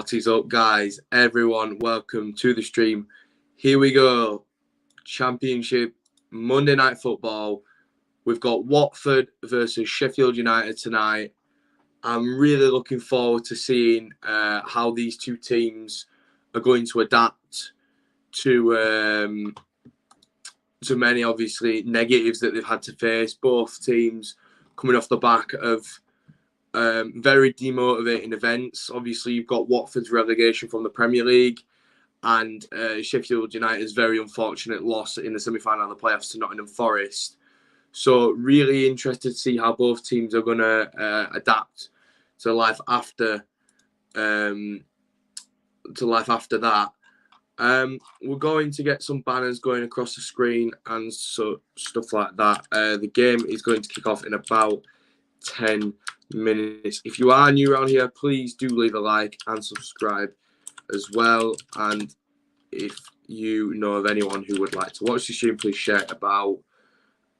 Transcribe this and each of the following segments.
What is up, guys? Everyone, welcome to the stream. Here we go. Championship, Monday Night Football. We've got Watford versus Sheffield United tonight. I'm really looking forward to seeing how these two teams are going to adapt to many, obviously, negatives that they've had to face. Both teams coming off the back of very demotivating events. Obviously, you've got Watford's relegation from the Premier League and Sheffield United's very unfortunate loss in the semi-final of the playoffs to Nottingham Forest. So really interested to see how both teams are going to adapt to life after that. We're going to get some banners going across the screen and so stuff like that. The game is going to kick off in about 10 minutes. If you are new around here, please do leave a like and subscribe as well. And if you know of anyone who would like to watch the stream, please share it about.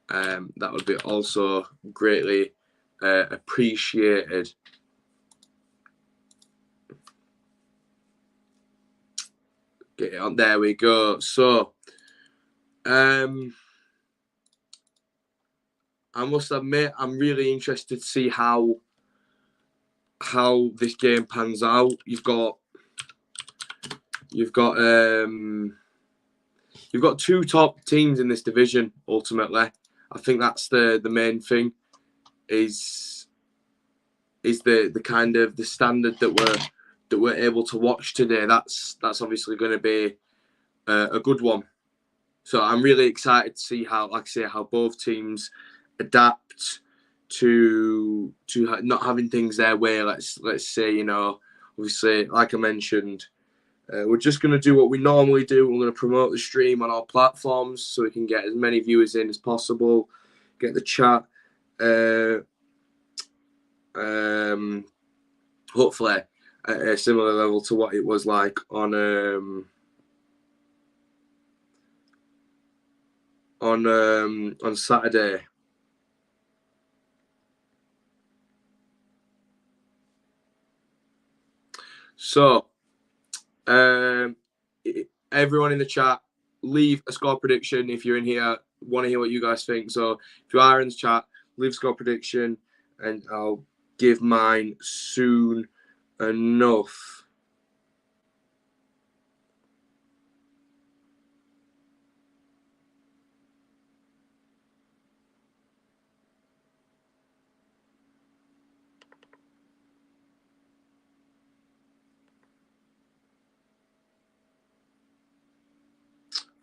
That would be also greatly appreciated. Get it on. There we go. So, I must admit, I'm really interested to see how this game pans out. You've got two top teams in this division. Ultimately, I think that's the main thing. Is the kind of the standard that we're able to watch today. That's obviously going to be a good one. So I'm really excited to see how both teams adapt to not having things their way. Let's say, obviously, like I mentioned, we're just going to do what we normally do. We're going to promote the stream on our platforms so we can get as many viewers in as possible, get the chat hopefully at a similar level to what it was like on Saturday. So, everyone in the chat, leave a score prediction if you're in here. Want to hear what you guys think. So, if you are in the chat, leave a score prediction, and I'll give mine soon enough.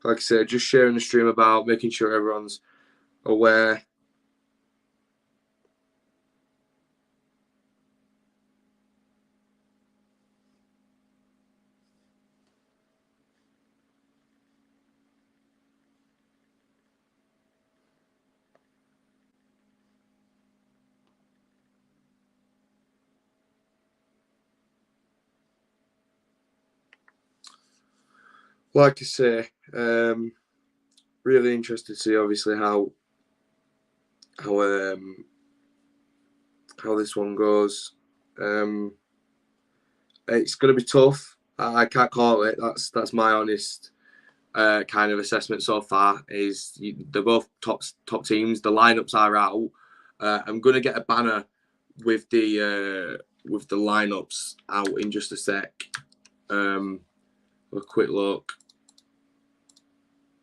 Like I said, just sharing the stream about, making sure everyone's aware. Like I say, really interested to see obviously how this one goes. It's going to be tough. I can't call it. That's my honest kind of assessment so far. They're both top teams. The lineups are out. I'm going to get a banner with the lineups out in just a sec. A quick look.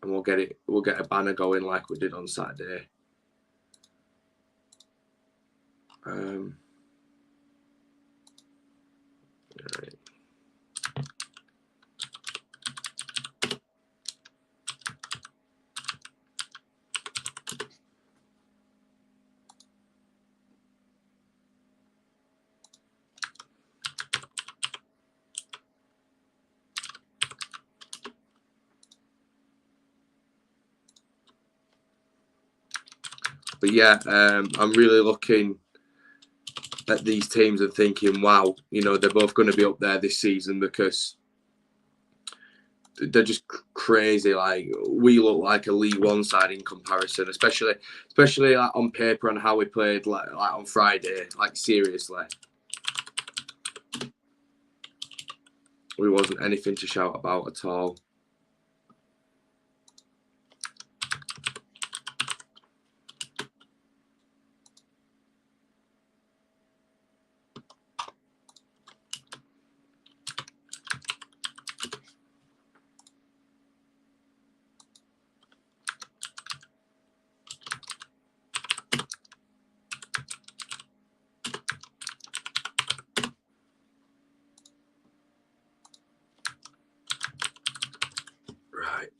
And we'll get a banner going like we did on Saturday. Right. But yeah, I'm really looking at these teams and thinking, wow, they're both going to be up there this season because they're just crazy. Like, we look like a League One side in comparison, especially like on paper and how we played like on Friday. Like, seriously. There wasn't anything to shout about at all. Right.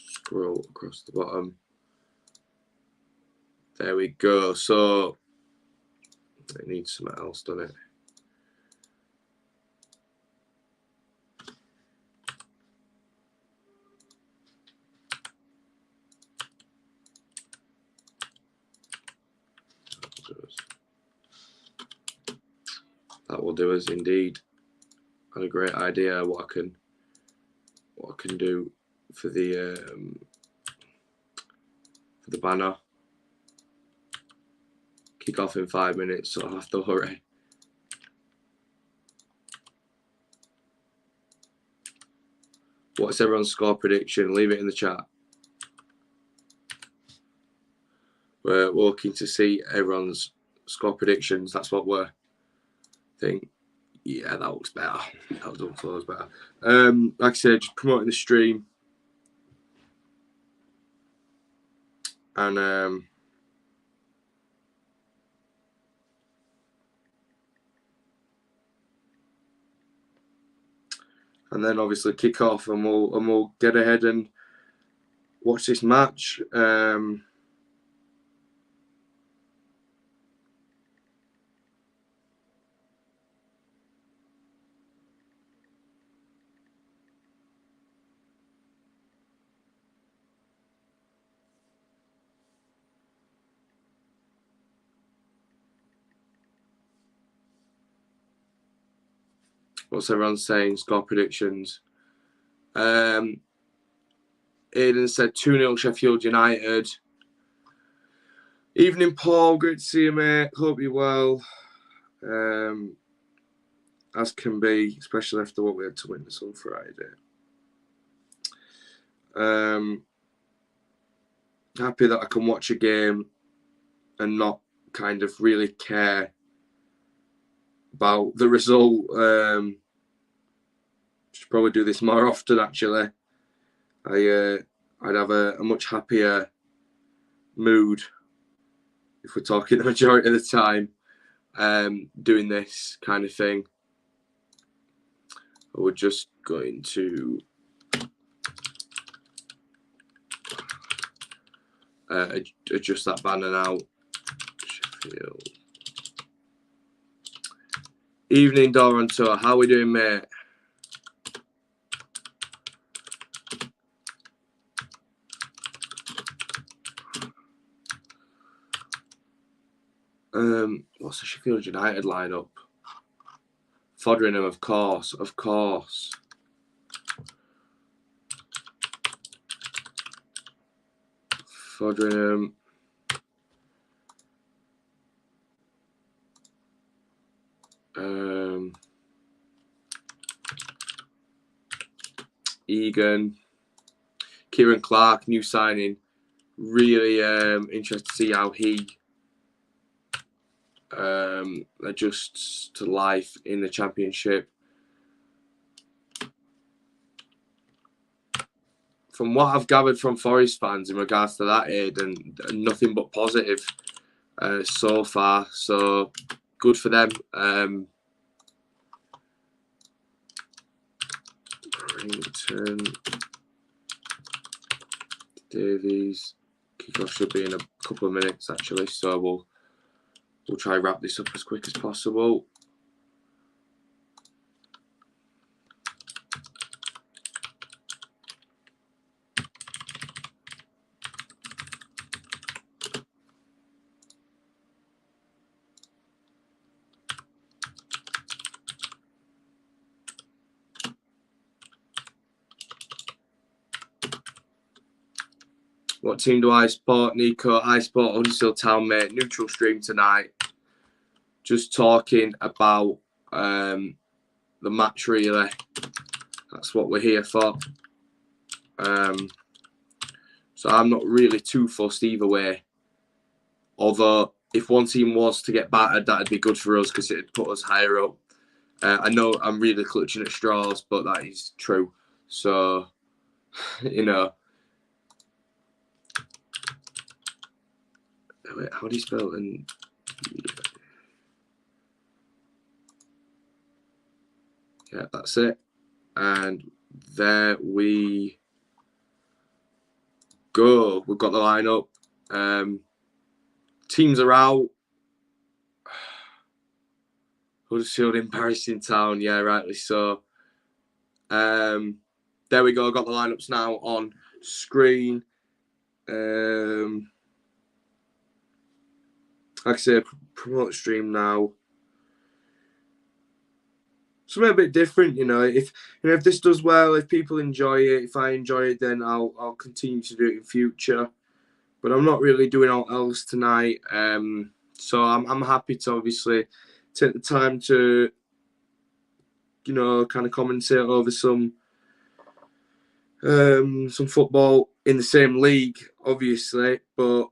Scroll across the bottom. There we go. So it needs something else, doesn't it? That will do us indeed. Had a great idea what I can do for the banner. Kick off in 5 minutes, so I'll have to hurry. What's everyone's score prediction? Leave it in the chat. We're looking to see everyone's score predictions. That's what we're thinking. Yeah, that looks better. That looks better. Like I said, just promoting the stream. And then obviously kick off, and we'll get ahead and watch this match. What's everyone saying? Score predictions. Aidan said 2-0 Sheffield United. Evening, Paul. Great to see you, mate. Hope you're well. As can be, especially after what we had to witness on Friday. Happy that I can watch a game and not kind of really care about the result. Should probably do this more often, actually. I'd have a much happier mood if we're talking the majority of the time doing this kind of thing. We're just going to adjust that banner now. Sheffield. Evening, Doranto. How are we doing, mate? What's the Sheffield United lineup? Foderingham, of course. Foderingham. Egan. Kieran Clark, new signing. Really interested to see how he adjusts to life in the Championship. From what I've gathered from Forest fans in regards to that, Aidan, nothing but positive so far. So good for them. Brington, Davies. Kickoff should be in a couple of minutes actually, so we'll try and wrap this up as quick as possible. What team do I support, Nico? I support Huddersfield Town, mate. Neutral stream tonight. Just talking about the the match, really. That's what we're here for. So I'm not really too fussed either way. Although, if one team was to get battered, that'd be good for us because it'd put us higher up. I know I'm really clutching at straws, but that is true. So, you know. Wait, how do you spell it? Yeah, that's it. And there we go. We've got the lineup. Teams are out. Huddersfield embarrassing town. Yeah, rightly so. There we go. Got the lineups now on screen. Like I say, promote stream now. Something a bit different, if this does well, if people enjoy it, if I enjoy it, then I'll continue to do it in future. But I'm not really doing all else tonight. So I'm happy to obviously take the time to, kind of commentate over some football in the same league, obviously, but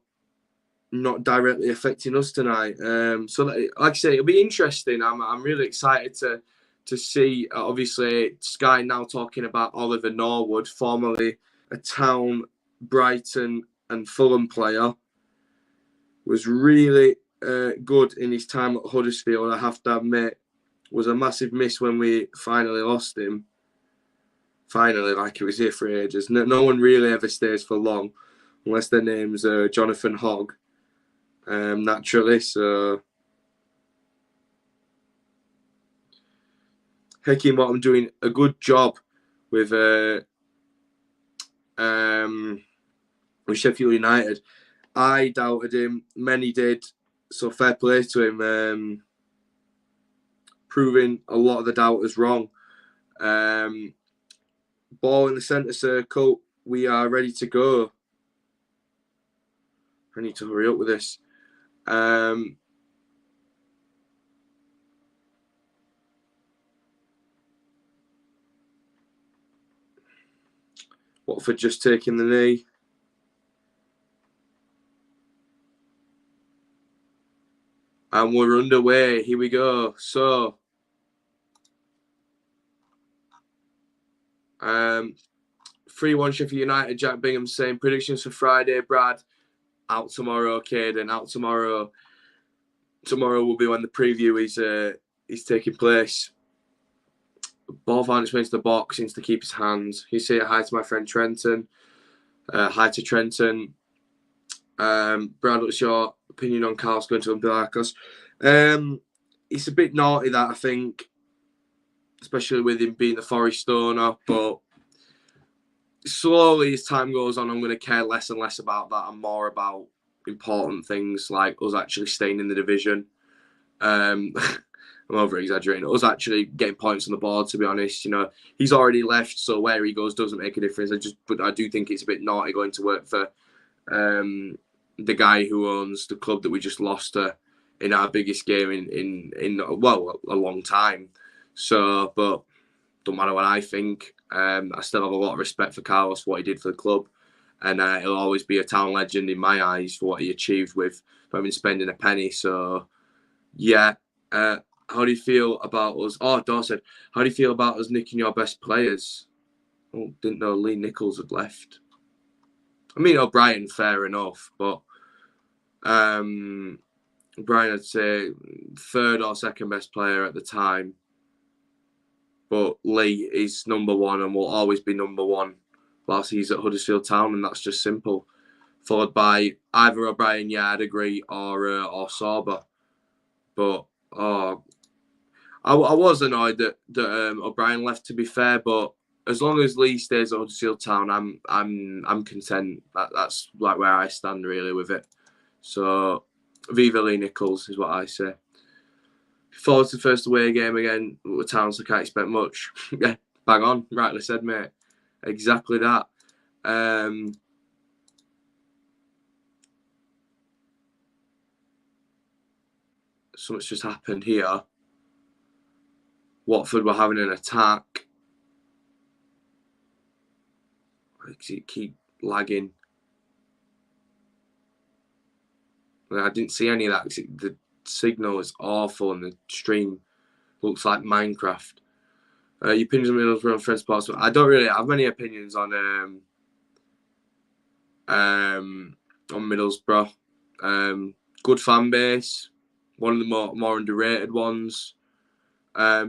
not directly affecting us tonight. So like I say, it'll be interesting. I'm really excited to see, obviously, Sky now talking about Oliver Norwood, formerly a Town, Brighton and Fulham player. Was really good in his time at Huddersfield, I have to admit. Was a massive miss when we finally lost him. Finally, like he was here for ages. No one really ever stays for long, unless their name's Jonathan Hogg, naturally. So, Heckingbottom doing a good job with Sheffield United. I doubted him. Many did. So fair play to him. Proving a lot of the doubters wrong. Ball in the centre circle. We are ready to go. I need to hurry up with this. Watford just taking the knee. And we're underway. Here we go. So, 3-1 Sheffield United. Jack Bingham saying predictions for Friday. Brad, out tomorrow. Caden, out tomorrow. Tomorrow will be when the preview is taking place. Ball finds its way into the box, seems to keep his hands. You say hi to my friend Trenton. Hi to Trenton. Brad, what's your opinion on Carl's going to Umbilicus? It's a bit naughty, that, I think, especially with him being the Forest owner, but slowly as time goes on, I'm going to care less and less about that and more about important things like us actually staying in the division. I'm over exaggerating. Us actually getting points on the board, to be honest. He's already left, so where he goes doesn't make a difference. But I do think it's a bit naughty going to work for the guy who owns the club that we just lost to in our biggest game in a long time. So, but don't matter what I think. I still have a lot of respect for Carlos, what he did for the club, and he'll always be a Town legend in my eyes for what he achieved with not even spending a penny. So, yeah. How do you feel about us? Oh, Dawson, how do you feel about us nicking your best players? Oh, didn't know Lee Nichols had left. I mean, O'Brien, fair enough, but O'Brien, I'd say third or second best player at the time. But Lee is number one and will always be number one whilst he's at Huddersfield Town, and that's just simple. Followed by either O'Brien, yeah, I'd agree, or Sorba. But I was annoyed that O'Brien left, to be fair, but as long as Lee stays at Huddersfield Town, I'm content. That's like where I stand really with it. So, Viva Lee Nichols is what I say. Forward to the first away game again with Town, so can't expect much. Yeah, bang on, rightly said, mate. Exactly that. Something's just happened here. Watford were having an attack. It keep lagging. I didn't see any of that. The signal is awful and the stream looks like Minecraft. Your opinions on Middlesbrough and Fred Sports? I don't really have many opinions on Middlesbrough. Good fan base, one of the more underrated ones.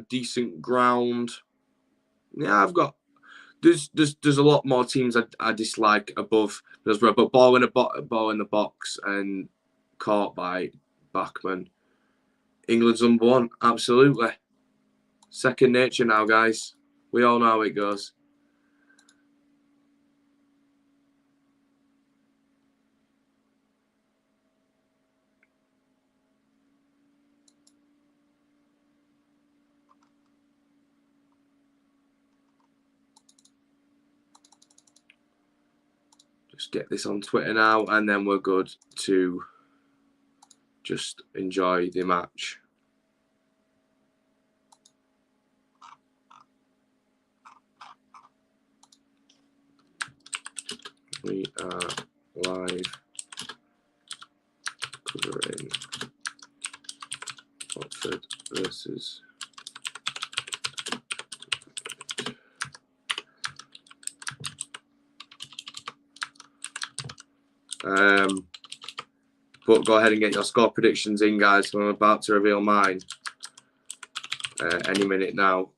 Decent ground. Yeah, I've got. There's a lot more teams I dislike above Middlesbrough, but ball in the box and caught by Bachmann. England's number one, absolutely. Second nature now, guys. We all know how it goes. Just get this on Twitter now, and then we're good to just enjoy the match. We are live covering Watford versus but go ahead and get your score predictions in, guys. I'm about to reveal mine any minute now.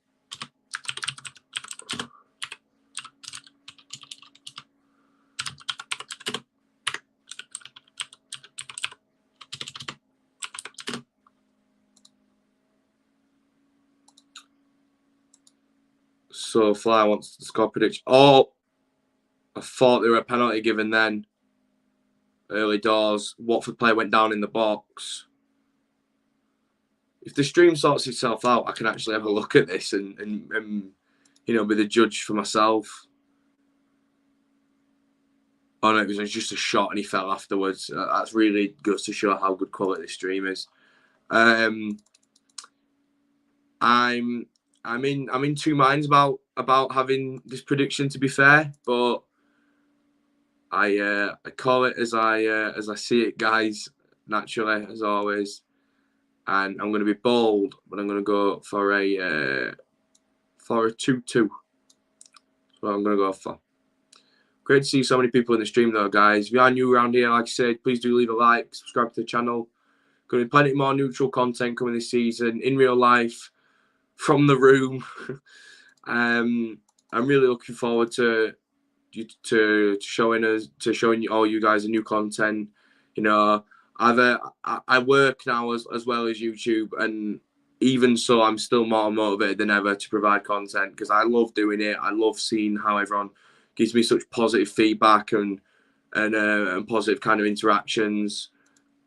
So Fly wants the score prediction. Oh, I thought there were a penalty given then. Early doors. Watford player went down in the box. If the stream sorts itself out, I can actually have a look at this and you know, be the judge for myself. Oh no, it was just a shot and he fell afterwards. That's really good to show how good quality this stream is. I'm in two minds about having this prediction, to be fair, but I call it as I see it, guys. Naturally, as always, and I'm going to be bold, but I'm going to go for a 2-2. So I'm going to go for. Great to see so many people in the stream, though, guys. If you are new around here, like I said, please do leave a like, subscribe to the channel. Going to be plenty more neutral content coming this season in real life, from the room. I'm really looking forward to showing all you guys the new content. You know, I work now as well as YouTube, and even so, I'm still more motivated than ever to provide content because I love doing it. I love seeing how everyone gives me such positive feedback and positive kind of interactions.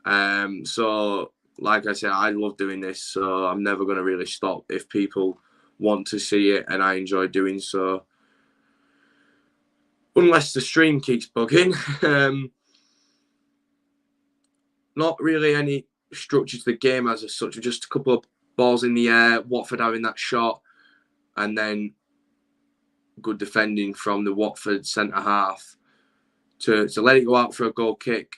So like I said, I love doing this, so I'm never going to really stop if people want to see it and I enjoy doing so. Unless the stream keeps bugging. Not really any structure to the game as such. Just a couple of balls in the air, Watford having that shot, and then good defending from the Watford centre half to let it go out for a goal kick.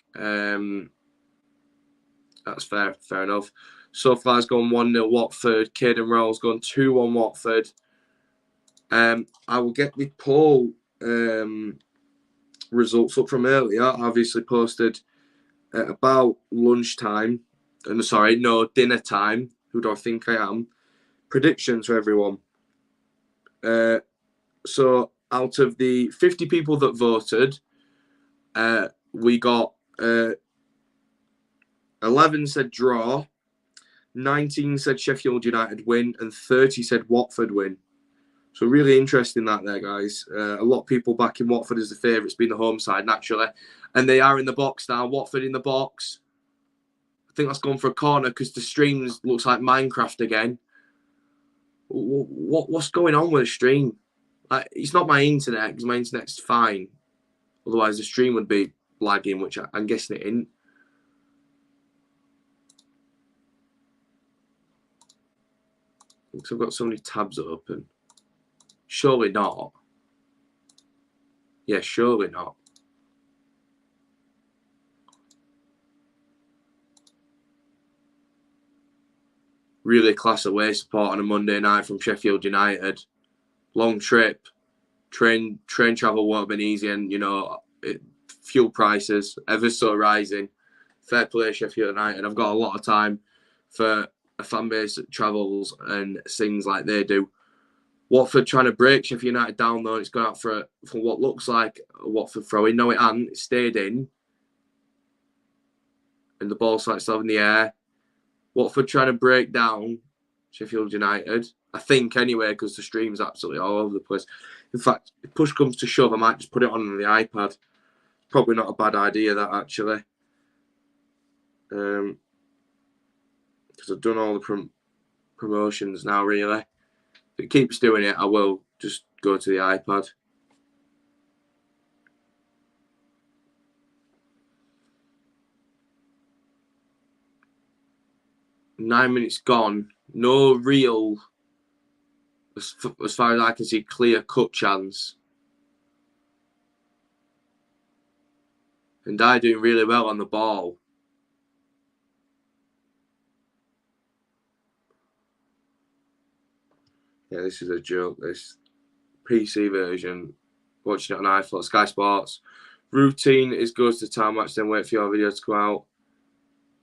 That's fair enough. So far, it's gone 1-0 Watford. Caden Rowell's gone 2-1 Watford. I will get the poll results up from earlier. Obviously posted at about lunchtime. Sorry, no, dinner time. Who do I think I am? Predictions for everyone. So out of the 50 people that voted, we got 11 said draw, 19 said Sheffield United win, and 30 said Watford win. So really interesting that there, guys. A lot of people backing Watford as the favourites, being the home side, naturally. And they are in the box now. Watford in the box. I think that's gone for a corner because the stream looks like Minecraft again. What's going on with the stream? It's not my internet because my internet's fine. Otherwise, the stream would be lagging, which I'm guessing it isn't. Because I've got so many tabs open. Surely not. Yeah, surely not. Really class away support on a Monday night from Sheffield United. Long trip. Train travel won't have been easy, and fuel prices ever so rising. Fair play, Sheffield United. I've got a lot of time for a fan base that travels and things like they do. Watford trying to break Sheffield United down though. It's gone out for what looks like a Watford throw in. No, it hasn't. It stayed in. And the ball's like still in the air. Watford trying to break down Sheffield United. I think anyway, because the stream's absolutely all over the place. In fact, if push comes to shove, I might just put it on the iPad. Probably not a bad idea, that actually. Because I've done all the promotions now, really. If it keeps doing it, I will just go to the iPad. Nine minutes gone. No real, as far as I can see, clear-cut chance. And I doing really well on the ball. Yeah, this is a joke. This PC version, watching it on iPhone, Sky Sports. Routine is goes to time match, then wait for your video to come out.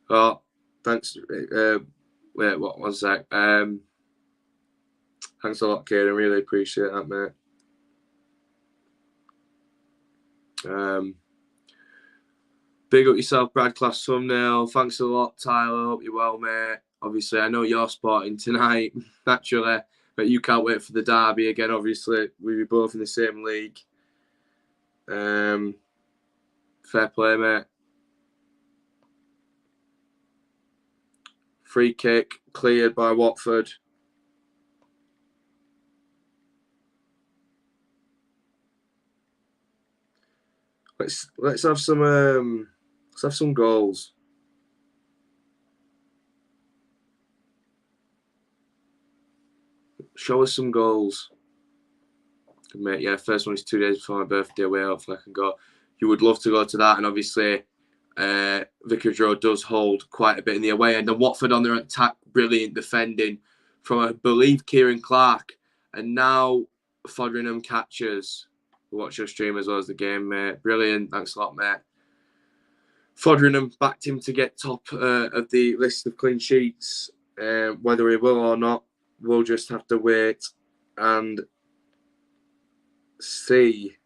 Oh, thanks. Wait, what? One sec. Thanks a lot, Kieran. Really appreciate that, mate. Big up yourself, Brad Class thumbnail. Thanks a lot, Tyler. Hope you're well, mate. Obviously, I know you're sporting tonight, naturally, but you can't wait for the derby again. Obviously, we'll be both in the same league. Fair play, mate. Free kick cleared by Watford. Let's have some goals. Show us some goals. Mate, yeah, first one is 2 days before my birthday away. Hopefully I can go. You would love to go to that, and obviously Vicarage Road does hold quite a bit in the away end. And Watford on their attack, brilliant defending from, I believe, Kieran Clark. And now Foderingham catches. Watch your stream as well as the game, mate. Brilliant. Thanks a lot, mate. Foderingham backed him to get top of the list of clean sheets. Whether he will or not, we'll just have to wait and see.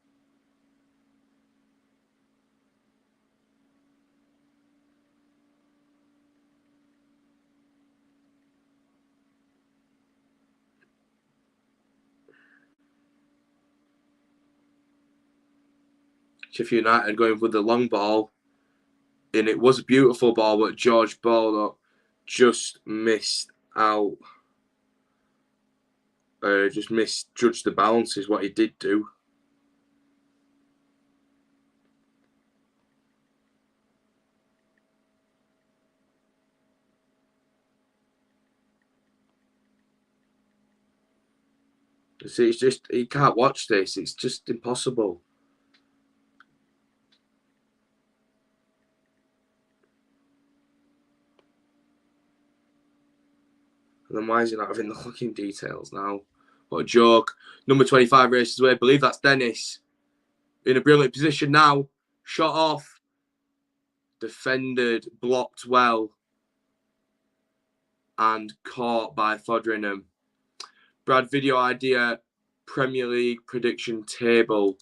Sheffield United going with the long ball, and it was a beautiful ball, but George Baldock just missed out. Just misjudged the balance is what he did do. See, it's just, he can't watch this. It's just impossible. And then why is he not having the looking details now? What a joke. Number 25 races away. I believe that's Dennis. In a brilliant position now. Shot off. Defended. Blocked well. And caught by Foderingham. Brad, video idea. Premier League prediction table.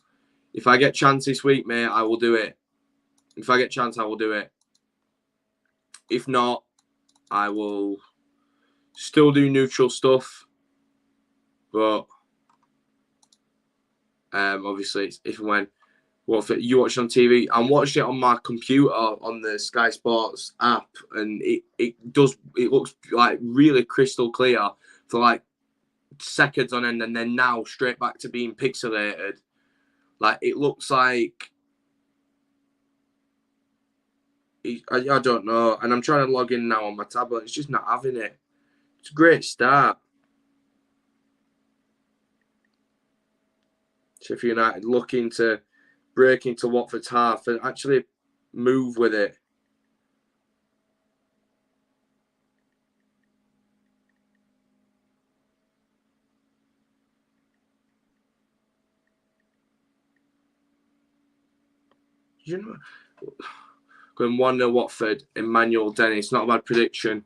If I get chance this week, mate, I will do it. If I get chance, I will do it. If not, I will still do neutral stuff. But obviously, it's if and when you watch it on TV. I'm watching it on my computer on the Sky Sports app, and it looks like really crystal clear for like seconds on end, and then now straight back to being pixelated. Like it looks like I don't know, and I'm trying to log in now on my tablet. It's just not having it. It's a great start. Sheffield United looking to break into Watford's half and actually move with it. You know, going 1-0 Watford, Emmanuel Dennis. Not a bad prediction.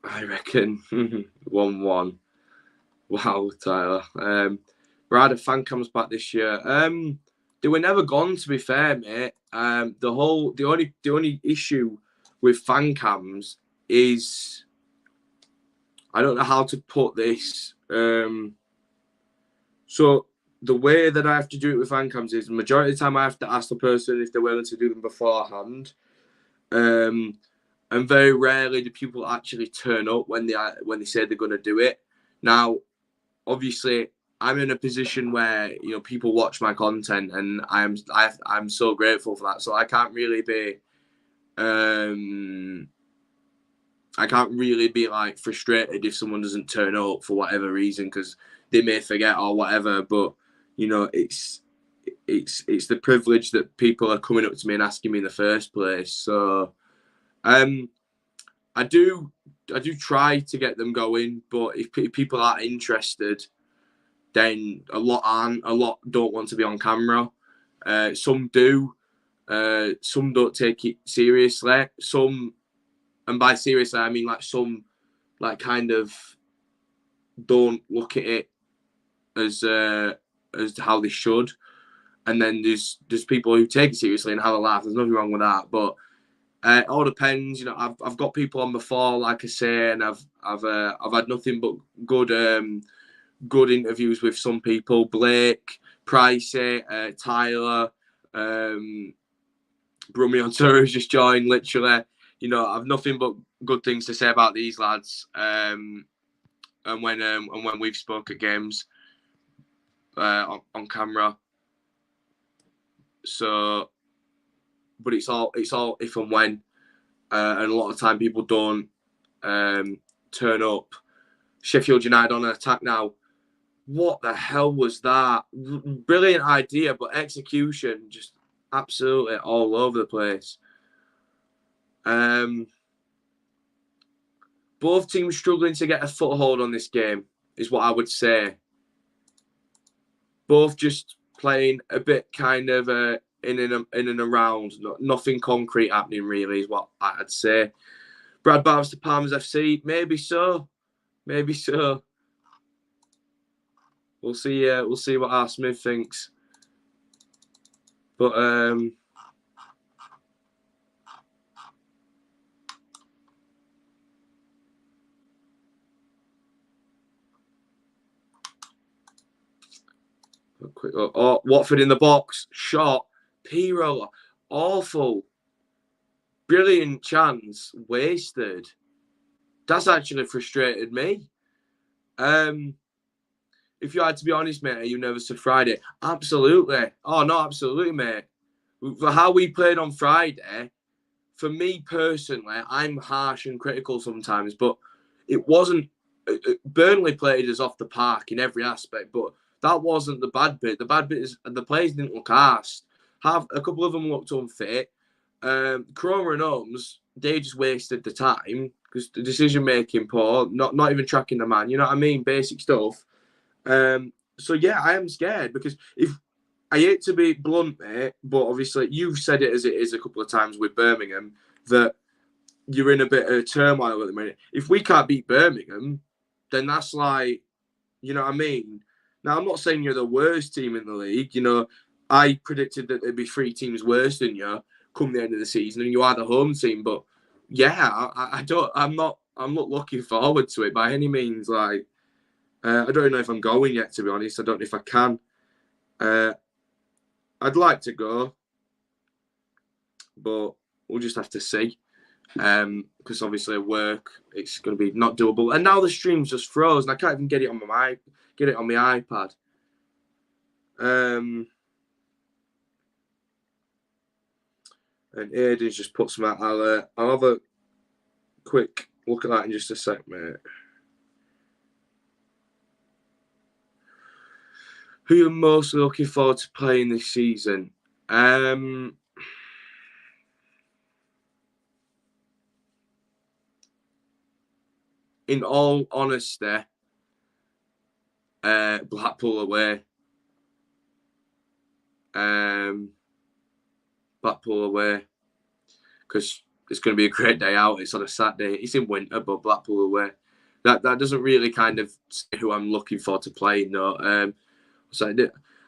I reckon 1-1. Wow, Tyler. We're had a fan cams back this year. They were never gone, to be fair, mate. The only issue with fan cams is I don't know how to put this. So the way that I have to do it with fan cams is the majority of the time I have to ask the person if they're willing to do them beforehand. And very rarely do people actually turn up when they say they're going to do it. Now, obviously, I'm in a position where people watch my content, and I'm so grateful for that. So I can't really be like frustrated if someone doesn't turn up for whatever reason, because they may forget or whatever. But it's the privilege that people are coming up to me and asking me in the first place. So I do try to get them going, but if people aren't interested, then a lot aren't. A lot don't want to be on camera. Some do. Some don't take it seriously. Some, and by seriously I mean like some, like kind of don't look at it as how they should. And then there's people who take it seriously and have a laugh. There's nothing wrong with that, but it all depends. I've got people on before, like I say, and I've had nothing but good interviews with some people. Blake, Pricey, Tyler, Brummy on tour has just joined. Literally, I've nothing but good things to say about these lads. And when we've spoke at games on camera. So, but it's all if and when, and a lot of time people don't turn up. Sheffield United on an attack now. What the hell was that? Brilliant idea, but execution just absolutely all over the place. Both teams struggling to get a foothold on this game is what I would say. Both just playing a bit kind of in and around. Nothing concrete happening really is what I'd say. Brad Barnes to Palmers FC. Maybe so. Maybe so. We'll see. We'll see what R. Smith thinks. But quick. Oh, Watford in the box. Shot. P-roller. Awful. Brilliant chance. Wasted. That's actually frustrated me. If you had to be honest, mate, are you nervous for Friday? Absolutely. Oh, no, absolutely, mate. For how we played on Friday, for me personally, I'm harsh and critical sometimes, but it wasn't. Burnley played us off the park in every aspect, but that wasn't the bad bit. The bad bit is the players didn't look arsed. A couple of them looked unfit. Cromer and Holmes, they just wasted the time because the decision making poor, not even tracking the man. You know what I mean? Basic stuff. So yeah, I am scared because if I hate to be blunt, mate, but obviously you've said it as it is a couple of times with Birmingham that you're in a bit of turmoil at the minute. If we can't beat Birmingham, then that's like, you know what I mean? Now, I'm not saying you're the worst team in the league. I predicted that there'd be 3 teams worse than you come the end of the season, and you are the home team. But yeah, I'm not looking forward to it by any means. Like, I don't know if I'm going yet, to be honest. I don't know if I can. I'd like to go, but we'll just have to see. Because obviously work, it's going to be not doable. And now the stream's just frozen. I can't even get it on my iPad. And Aiden's just put some out. I'll have a quick look at that in just a sec, mate. Who are you most looking forward to playing this season? In all honesty, Blackpool away. Blackpool away. Because it's going to be a great day out. It's on a Saturday. It's in winter, but Blackpool away. That doesn't really kind of say who I'm looking for to play. No. So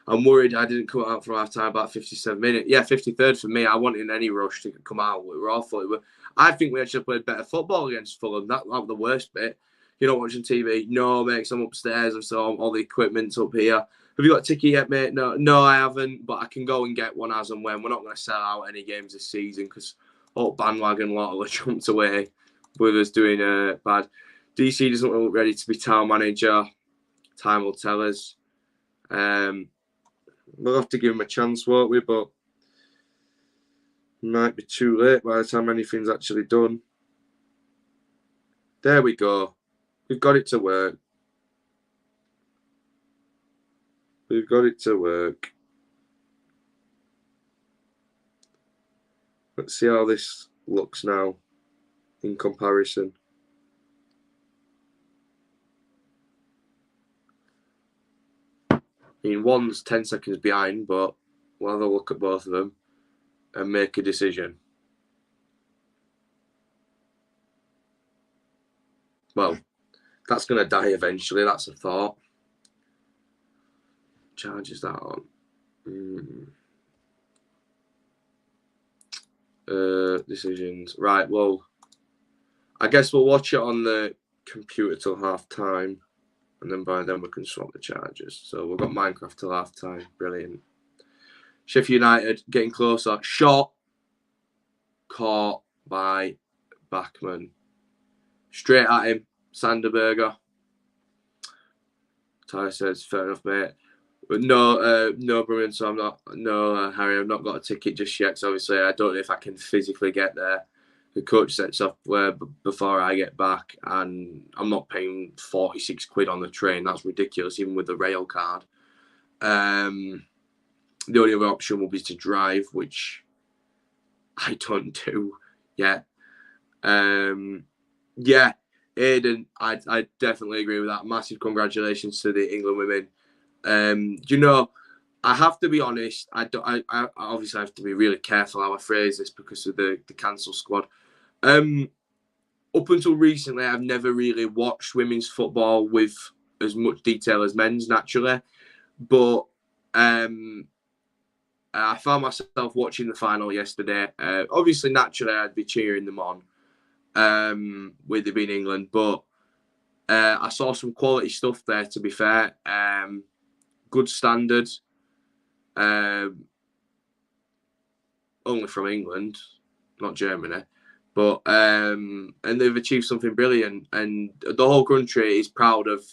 I'm worried I didn't come out for half time about 57 minutes. Yeah, 53rd for me. I wasn't in any rush to come out. We were awful. I think we actually played better football against Fulham. That was the worst bit. You're not watching TV? No, mate, I'm upstairs. I saw all the equipment's up here. Have you got a ticket yet, mate? No, I haven't. But I can go and get one as and when. We're not going to sell out any games this season because all bandwagon lot will have jumped away with us doing bad. DC doesn't look ready to be town manager. Time will tell us. We'll have to give him a chance, won't we? But it might be too late by the time anything's actually done. There we go. We've got it to work. We've got it to work. Let's see how this looks now in comparison. I mean, one's 10 seconds behind, but we'll have a look at both of them and make a decision. Well, that's going to die eventually. That's a thought. Charges that on. Decisions. Right, well, I guess we'll watch it on the computer till half time. And then by then we can swap the charges. So we've got Minecraft till half time. Brilliant. Sheffield United getting closer. Shot. Caught by Bachmann. Straight at him. Sanderberger. Ty says, fair enough, mate. But no, Bruin, so I'm not. No, Harry, I've not got a ticket just yet. So obviously, I don't know if I can physically get there. The coach sets off before I get back, and I'm not paying 46 quid on the train. That's ridiculous, even with the rail card. The only other option will be to drive, which I don't do yet. Yeah, Aiden, I definitely agree with that. Massive congratulations to the England women. You know, I have to be honest. I obviously have to be really careful how I phrase this because of the cancel squad. Up until recently, I've never really watched women's football with as much detail as men's, naturally. But I found myself watching the final yesterday. Obviously, naturally, I'd be cheering them on with it being England. But I saw some quality stuff there, to be fair. Good standards. Only from England, not Germany. But and they've achieved something brilliant, and the whole country is proud of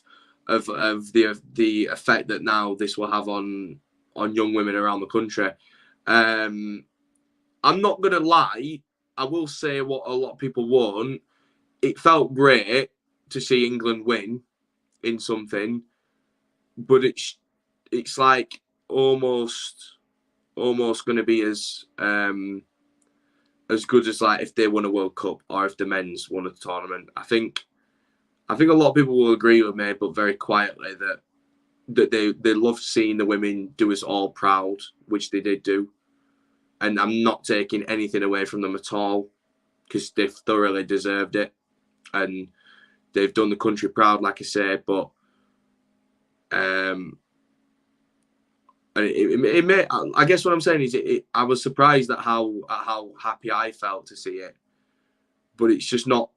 the effect that now this will have on young women around the country. I'm not gonna lie, I will say what a lot of people want. It felt great to see England win in something, but it's like almost going to be as good as like if they won a World Cup or if the men's won a tournament. I think a lot of people will agree with me, but very quietly that they loved seeing the women do us all proud, which they did do. And I'm not taking anything away from them at all because they've thoroughly deserved it. And they've done the country proud, like I say, but I guess what I'm saying is I was surprised at how happy I felt to see it, but it's just not.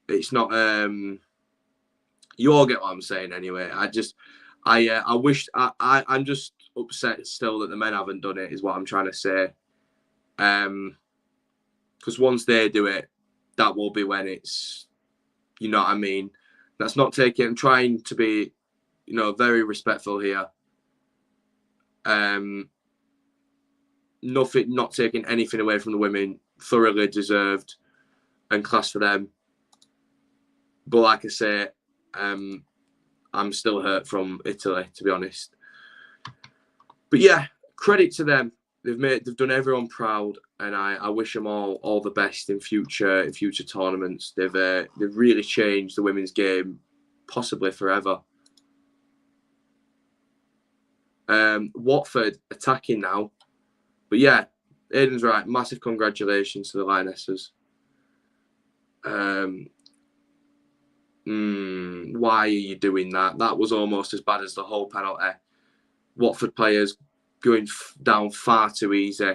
It's not. You all get what I'm saying anyway. I wish. I'm just upset still that the men haven't done it. Is what I'm trying to say. Because once they do it, that will be when it's, you know what I mean? That's not taking, I'm trying to be, you know, very respectful here. Not taking anything away from the women, thoroughly deserved and class for them. But like I say, I'm still hurt from Italy, to be honest. But yeah, credit to them. They've done everyone proud, and I wish them all the best in future tournaments. They've really changed the women's game, possibly forever. Watford attacking now, but yeah, Aiden's right. Massive congratulations to the Lionesses. Why are you doing that? That was almost as bad as the whole penalty. Watford players going down far too easy.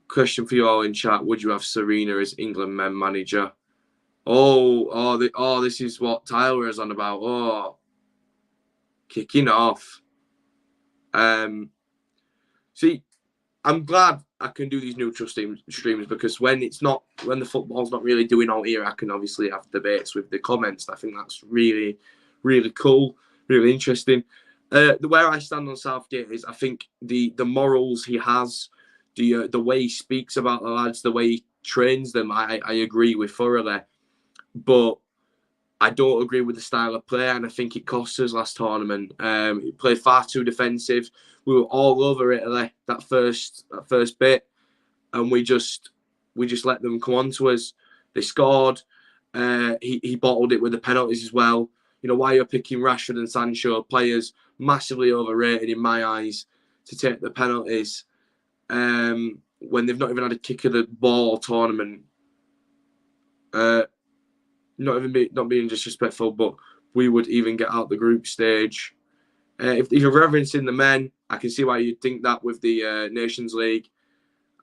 Question for you all in chat: would you have Serena as England men manager? This is what Tyler is on about. Oh, kicking off. See, I'm glad I can do these neutral streams because when the football's not really doing out here, I can obviously have debates with the comments. I think that's really, really cool, really interesting. Where I stand on Southgate is I think the morals he has, the way he speaks about the lads, the way he trains them, I agree with thoroughly. But I don't agree with the style of play, and I think it cost us last tournament. He played far too defensive. We were all over Italy that first bit, and we just let them come on to us. They scored. He bottled it with the penalties as well. You know, why you're picking Rashford and Sancho, players massively overrated in my eyes, to take the penalties when they've not even had a kick of the ball all tournament. Not being disrespectful, but we would even get out the group stage. If you're reverencing the men, I can see why you'd think that with the Nations League.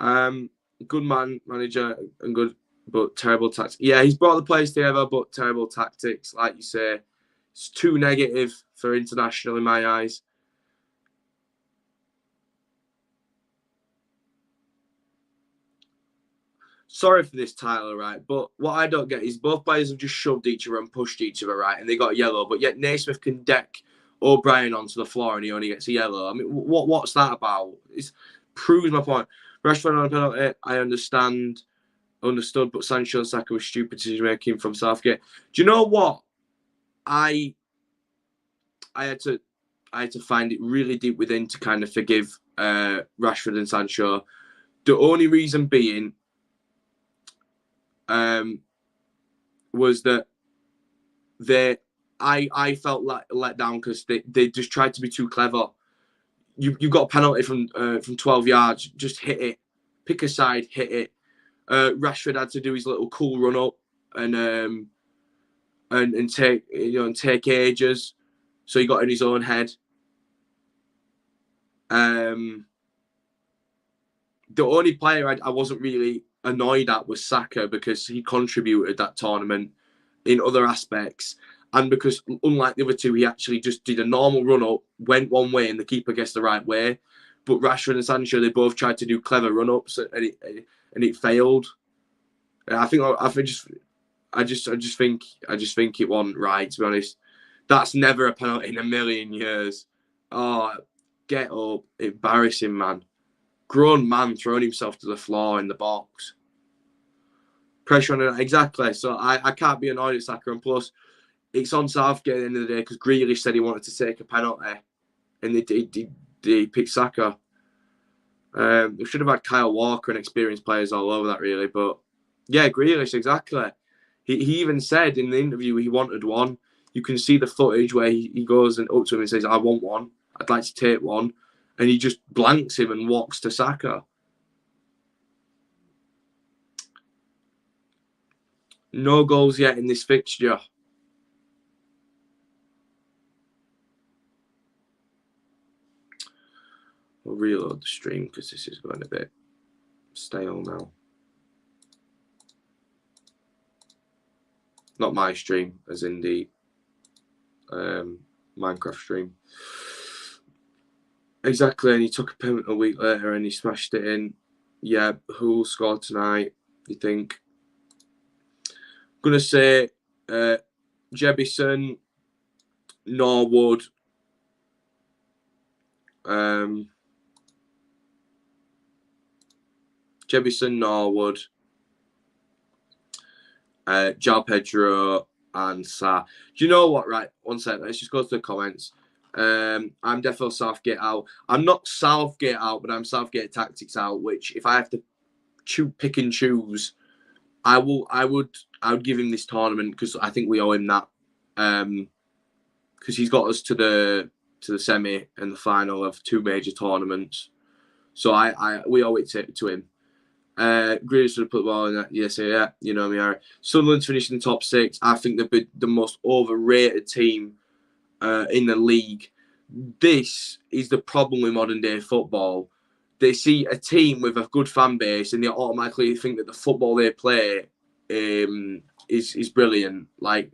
Good manager and good, but terrible tactics. Yeah, he's brought the players together, but terrible tactics, like you say. It's too negative for international in my eyes. Sorry for this, Tyler, right? But what I don't get is both players have just shoved each other and pushed each other, right? And they got yellow, but yet Naismith can deck O'Brien onto the floor and he only gets a yellow. I mean, what's that about? It proves my point. Rashford on a penalty, I understood, but Sancho and Saka was stupid decision making from Southgate. Do you know what? I had to find it really deep within to kind of forgive Rashford and Sancho. The only reason being was that I felt let down because they just tried to be too clever. You got a penalty from 12 yards, just hit it, pick a side, hit it. Rashford had to do his little cool run up and take ages, so he got in his own head. The only player I wasn't really annoyed at was Saka because he contributed that tournament in other aspects, and because unlike the other two, he actually just did a normal run up, went one way, and the keeper guessed the right way. But Rashford and Sancho, they both tried to do clever run ups, and it failed. I just think it wasn't right, to be honest. That's never a penalty in a million years. Oh, get up, embarrassing, man. Grown man throwing himself to the floor in the box. Pressure on it, exactly. So I can't be annoyed at Saka, and plus it's on Southgate at the end of the day because Grealish said he wanted to take a penalty, and they picked Saka. We should have had Kyle Walker and experienced players all over that, really. But yeah, Grealish, exactly. He even said in the interview he wanted one. You can see the footage where he goes and up to him and says, "I want one. I'd like to take one," and he just blanks him and walks to Saka. No goals yet in this fixture. We'll reload the stream because this is going a bit stale now. Not my stream, as in the Minecraft stream. Exactly, and he took a penalty a week later and he smashed it in. Yeah, who will score tonight, you think? Gonna say Jebison, Norwood, Jebison, Norwood, Joao Pedro, and Sa. Do you know what? Right, one second. Let's just go to the comments. I'm definitely Southgate out. I'm not Southgate out, but I'm Southgate tactics out. Which, if I have to pick and choose, I would give him this tournament because I think we owe him that. Because he's got us to the semi and the final of 2 major tournaments, so we owe it to him. Grealish would put the ball in that. Yes, yeah, you know me. All right. Sunderland's finishing top 6. I think they're the most overrated team in the league. This is the problem with modern day football. They see a team with a good fan base and they automatically think that the football they play is brilliant. Like,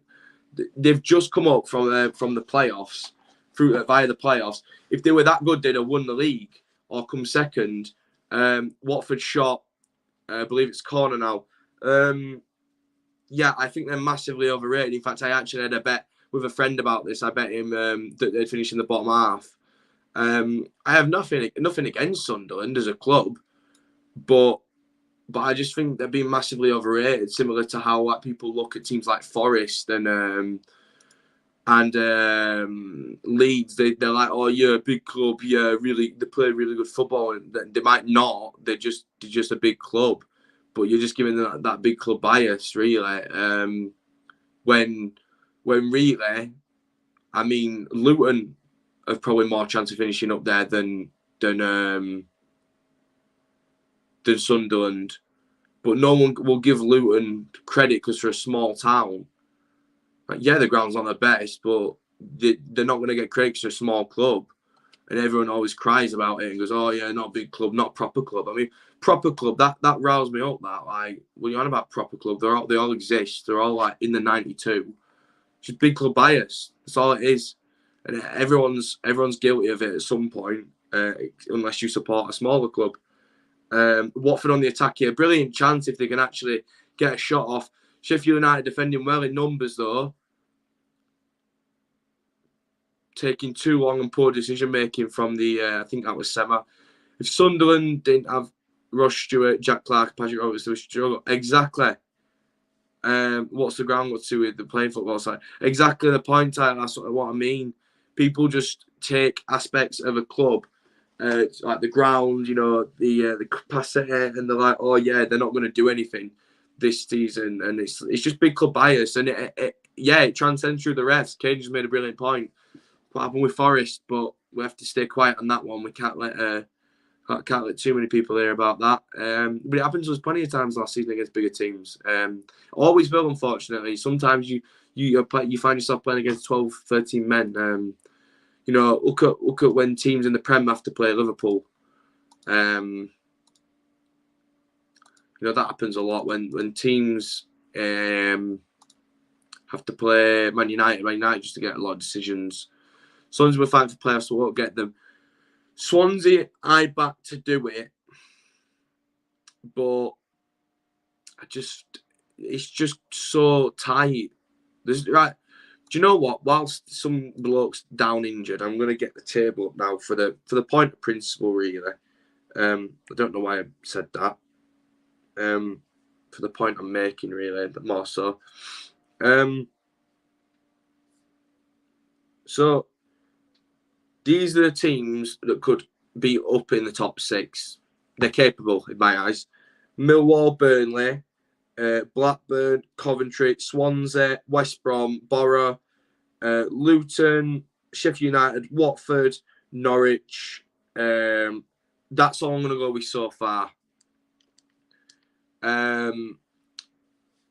they've just come up from the playoffs, via the playoffs. If they were that good, they'd have won the league or come second. Watford shot, I believe it's corner now. Yeah, I think they're massively overrated. In fact, I actually had a bet with a friend about this. I bet him that they'd finish in the bottom half. I have nothing against Sunderland as a club, but I just think they're being massively overrated, similar to how people look at teams like Forest and Leeds. They're like, oh yeah, big club, yeah, really, they play really good football, and they might not. They're just a big club, but you're just giving them that big club bias, really. When really, I mean, Luton have probably more chance of finishing up there than Sunderland, but no one will give Luton credit because they're a small town. Like, yeah, the ground's not the best, but they're not going to get credit because they're a small club, and everyone always cries about it and goes, "Oh yeah, not a big club, not proper club." I mean, proper club, that riles me up. That, like, when you're on about proper club, they all exist. They're all like in the 92. It's just big club bias. That's all it is, and everyone's guilty of it at some point, unless you support a smaller club. Watford on the attack here, brilliant chance if they can actually get a shot off. Sheffield United defending well in numbers though, taking too long and poor decision making from the I think that was Sema. If Sunderland didn't have Ross Stewart, Jack Clark, Patrick Roberts, they would struggle. Exactly. What's the ground got to with the playing football side? Exactly the point, Tyler. That's what I mean. People just take aspects of a club, like the ground, you know, the capacity, and they're like, oh yeah, they're not going to do anything this season, and it's just big club bias, and it transcends through the refs. Kane just made a brilliant point. What happened with Forest, but we have to stay quiet on that one. We can't let too many people hear about that. But it happens to us plenty of times last season against bigger teams. Always will, unfortunately. Sometimes you find yourself playing against 12, 13 men. You know, look at when teams in the Prem have to play Liverpool. You know, that happens a lot when teams have to play Man United just to get a lot of decisions. Swansea were fighting for playoffs, so we won't get them. Swansea, I back to do it, but it's just so tight. Right. Do you know what? Whilst some blokes down injured, I'm going to get the table up now for the point of principle, really. I don't know why I said that. For the point I'm making, really, but more so. So these are the teams that could be up in the top 6. They're capable, in my eyes. Millwall, Burnley, Blackburn, Coventry, Swansea, West Brom, Borough, Luton, Sheffield United, Watford, Norwich. That's all I'm going to go with so far.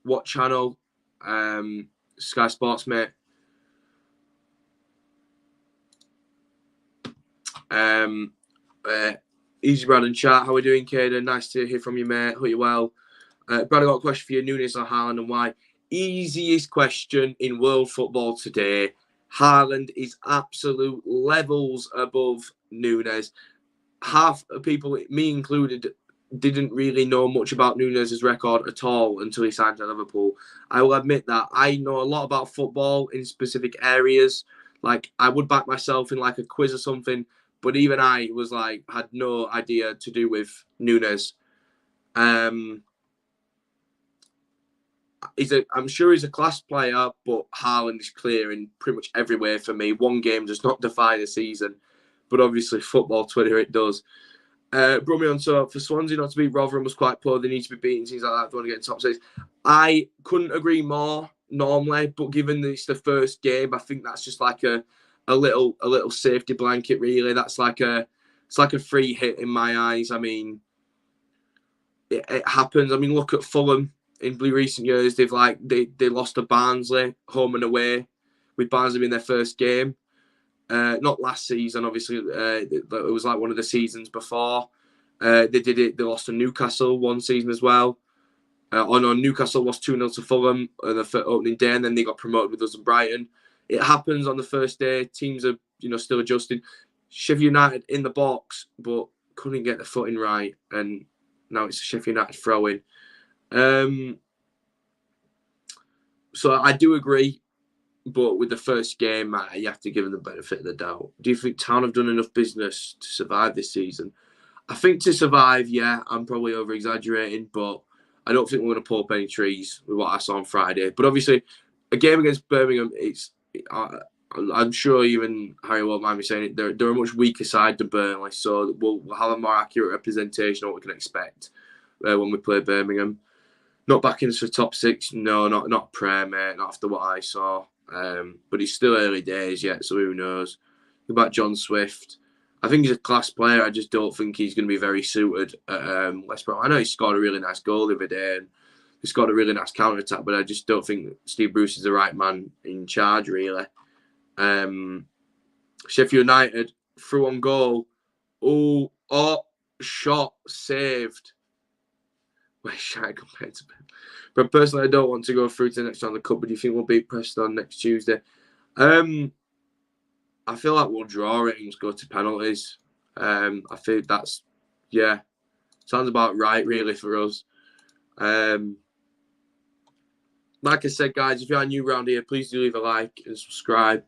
What channel? Sky Sports, mate. Easy Brad and chat. How are we doing, Caden? Nice to hear from you, mate. Hope you're well. Brad, I got a question for you. Nunes or Haaland, and why? Easiest question in world football today. Haaland is absolute levels above Nunes. Half of people, me included, didn't really know much about Núñez's record at all until he signed to Liverpool. I will admit that I know a lot about football in specific areas. Like, I would back myself in like a quiz or something, but even I was like, had no idea to do with Núñez. I'm sure he's a class player, but Haaland is clear in pretty much every way for me. One game does not define a season, but obviously football Twitter it does. Brought me on, so for Swansea not to beat Rotherham was quite poor. They need to be beaten, things like that if they want to get in top six. I couldn't agree more normally, but given it's the first game, I think that's just like a little safety blanket. Really, it's like a free hit in my eyes. I mean, it happens. I mean, look at Fulham in recent years. They've they lost to Barnsley home and away, with Barnsley in their first game. Not last season, obviously. It was like one of the seasons before. They did it. They lost to Newcastle one season as well. Newcastle lost 2-0 to Fulham on the opening day, and then they got promoted with us and Brighton. It happens on the first day. Teams are still adjusting. Sheffield United in the box, but couldn't get the footing right, and now it's a Sheffield United throw-in. So I do agree. But with the first game, you have to give them the benefit of the doubt. Do you think Town have done enough business to survive this season? I think to survive, yeah, I'm probably over-exaggerating, but I don't think we're going to pull up any trees with what I saw on Friday. But obviously, a game against Birmingham, I'm sure even Harry won't mind me saying it, they're a much weaker side than Burnley, so we'll have a more accurate representation of what we can expect when we play Birmingham. Not back into the top six, no, not Prem, mate, not after what I saw. But it's still early days yet, so who knows? About John Swift, I think he's a class player. I just don't think he's going to be very suited at West Brom. I know he scored a really nice goal the other day, and he scored a really nice counter attack, but I just don't think Steve Bruce is the right man in charge, really. Sheffield United through on goal. Oh, shot saved. Well, shy compared to Ben. But personally, I don't want to go through to the next round of the cup. But do you think we'll beat Preston next Tuesday? I feel like we'll draw it and go to penalties. I think that's, sounds about right, really, for us. Like I said, guys, if you are new around here, please do leave a like and subscribe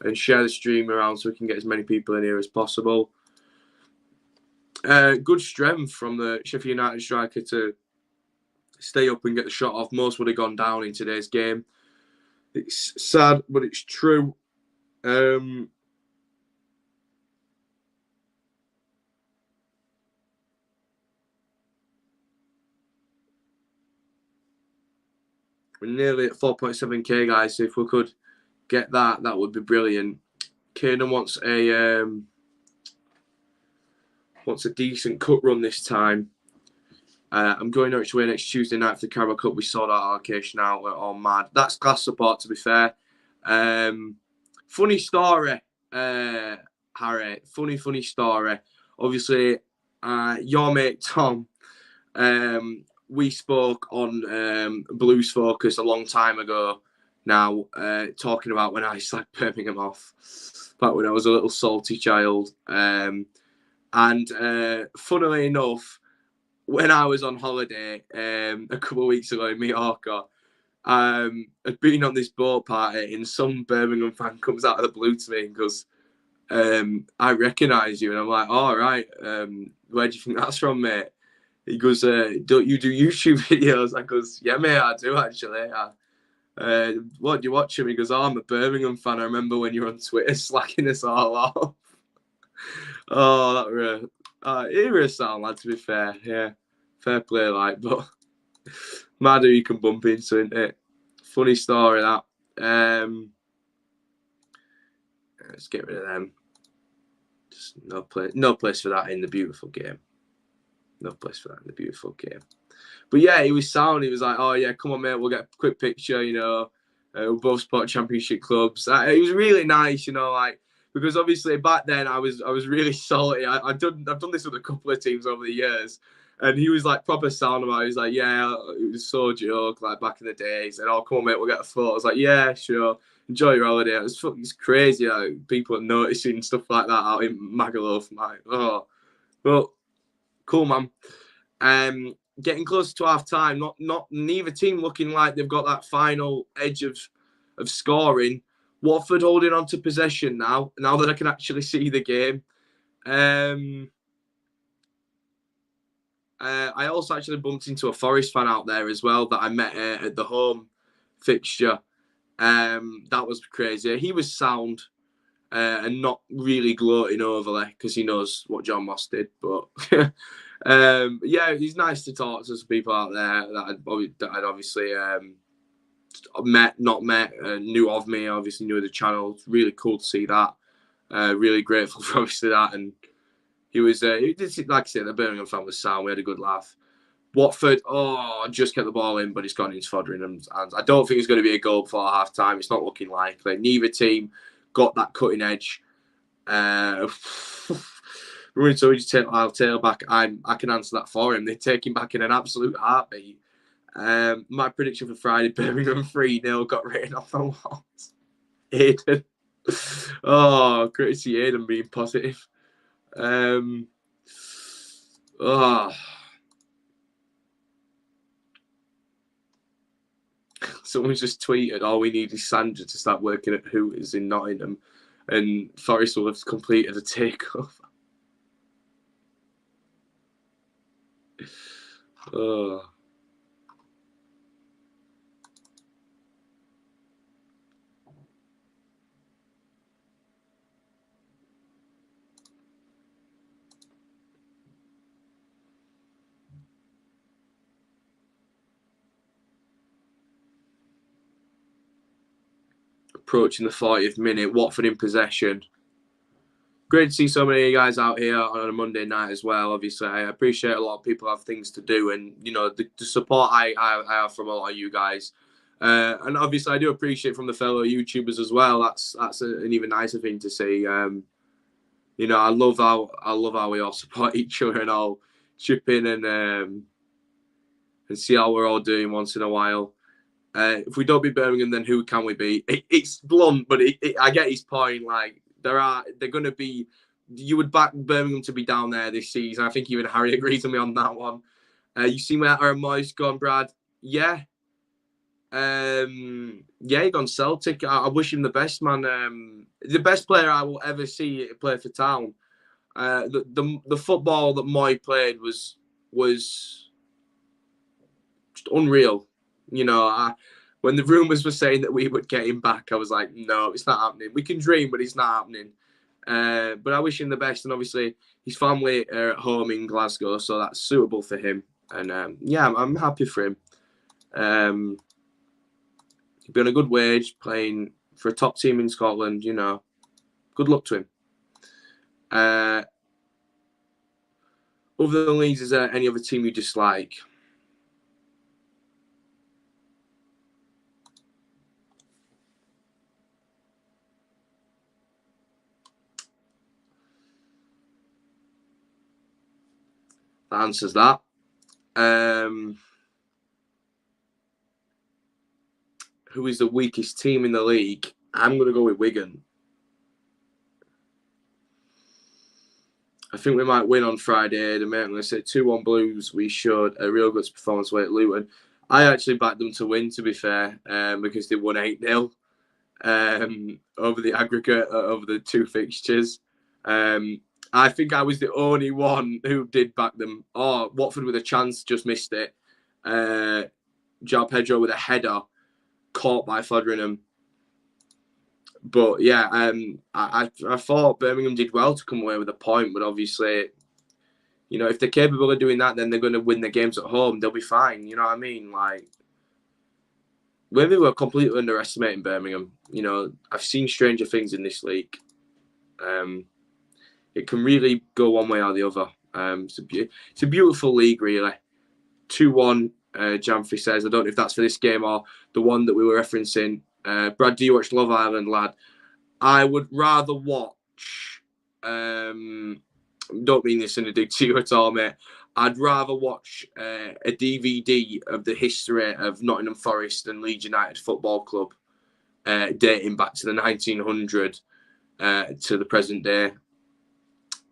and share the stream around so we can get as many people in here as possible. Good strength from the Sheffield United striker to stay up and get the shot off. Most would have gone down in today's game. It's sad, but it's true. We're nearly at 4.7k, guys. So if we could get that, that would be brilliant. Kiernan wants a decent cut run this time. I'm going Norwich away next Tuesday night for the Carabao Cup. We saw that allocation out. We're all mad. That's class support, to be fair. Funny story, Harry. Funny story. Obviously, your mate Tom, we spoke on Blues Focus a long time ago now, talking about when I slagged Birmingham off, back when I was a little salty child. And funnily enough, when I was on holiday a couple of weeks ago in Mallorca, I'd been on this boat party and some Birmingham fan comes out of the blue to me and goes, I recognise you. And I'm like, all right, where do you think that's from, mate? He goes, don't you do YouTube videos? I goes, yeah, mate, I do actually. What do you watch him? He goes, oh, I'm a Birmingham fan. I remember when you were on Twitter slacking us all off. Oh, that were he was a sound lad, to be fair. Yeah, fair play, like, but mad who you can bump into, isn't it? Funny story, that. Let's get rid of them. Just no place for that in the beautiful game. No place for that in the beautiful game. But yeah, he was sound. He was like, oh yeah, come on, mate, we'll get a quick picture, we'll both support championship clubs. It was really nice, like, because obviously back then I was really salty. I've done this with a couple of teams over the years, and he was like proper sound about it. He was like, yeah, it was so joke, like back in the days. And, oh, come on, mate, we'll get a photo. I was like, yeah, sure. Enjoy your holiday. It's crazy, like, people are noticing stuff like that out in Magaluf. Like, oh, well, cool, man. Getting close to half time, not neither team looking like they've got that final edge of scoring. Watford holding on to possession now that I can actually see the game. I also actually bumped into a Forest fan out there as well that I met at the home fixture. That was crazy. He was sound and not really gloating overly because he knows what John Moss did. But yeah, he's nice to talk to some people out there that I'd obviously not met, knew of me, obviously knew of the channel. It's really cool to see that. Really grateful for obviously that. And he did, like I said, the Birmingham fan was sound. We had a good laugh. Watford, just kept the ball in, but it's gone into Fodderingham's hands. I don't think it's going to be a goal before half time. It's not looking likely. Neither team got that cutting edge. Rooney Surge's tailback, I can answer that for him. They take him back in an absolute heartbeat. My prediction for Friday, Birmingham 3-0 got written off the walls. Aiden. Great to see Aiden being positive. Someone's just tweeted, all we need is Sandra to start working at Hooters in Nottingham and Forest will have completed a takeover. Approaching the 40th minute, Watford in possession. Great to see so many of you guys out here on a Monday night as well. Obviously, I appreciate a lot of people have things to do, and you know the support I have from a lot of you guys, and obviously I do appreciate from the fellow YouTubers as well. That's an even nicer thing to see. You know, I love how we all support each other and all chip in and see how we're all doing once in a while. If we don't beat Birmingham, then who can we beat? It's blunt, but I get his point. Like they're going to be. You would back Birmingham to be down there this season. I think even Harry agrees with me on that one. You see where Aaron Moyes gone, Brad? Yeah. He gone Celtic. I wish him the best, man. The best player I will ever see play for Town. The football that Moy played was just unreal. You know, when the rumours were saying that we would get him back, I was like, no, it's not happening. We can dream, but it's not happening. But I wish him the best, and obviously his family are at home in Glasgow, so that's suitable for him. And I'm happy for him. He'd be on a good wage playing for a top team in Scotland. You know, good luck to him. Other than Leeds, is there any other team you dislike? That answers that. Who is the weakest team in the league? I'm going to go with Wigan. I think we might win on Friday. I'm going to say 2-1 Blues. We showed a real good performance away at Luton. I actually backed them to win, to be fair, because they won 8-0 over the aggregate over the two fixtures. I think I was the only one who did back them. Watford with a chance, just missed it. João Pedro with a header, caught by Foderingham. But yeah, I thought Birmingham did well to come away with a point, but obviously, you know, if they're capable of doing that, then they're going to win the games at home. They'll be fine. You know what I mean? Like, maybe we're completely underestimating Birmingham. You know, I've seen stranger things in this league. It can really go one way or the other. It's a beautiful league, really. 2-1, Jamfrey says. I don't know if that's for this game or the one that we were referencing. Brad, do you watch Love Island, lad? I would rather watch... don't mean this in a dig to you at all, mate. I'd rather watch a DVD of the history of Nottingham Forest and Leeds United Football Club dating back to the 1900 to the present day.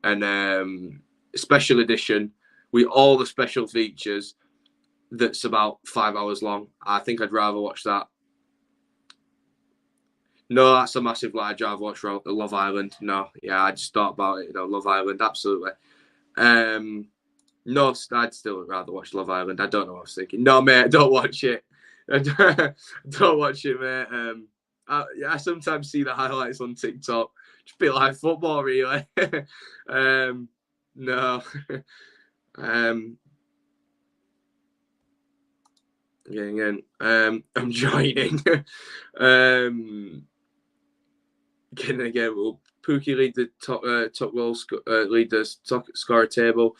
And a special edition with all the special features that's about 5 hours long. I think I'd rather watch that. No, that's a massive lie. I'd rather watch Love Island. No, yeah, I just thought about it. Love Island, absolutely. No, I'd still rather watch Love Island. I don't know what I was thinking. No, mate, don't watch it. Don't watch it, mate. I sometimes see the highlights on TikTok. Just a bit like football, really. No. Again. I'm joining. Again, will Pookie lead the top goal lead the top scorer table?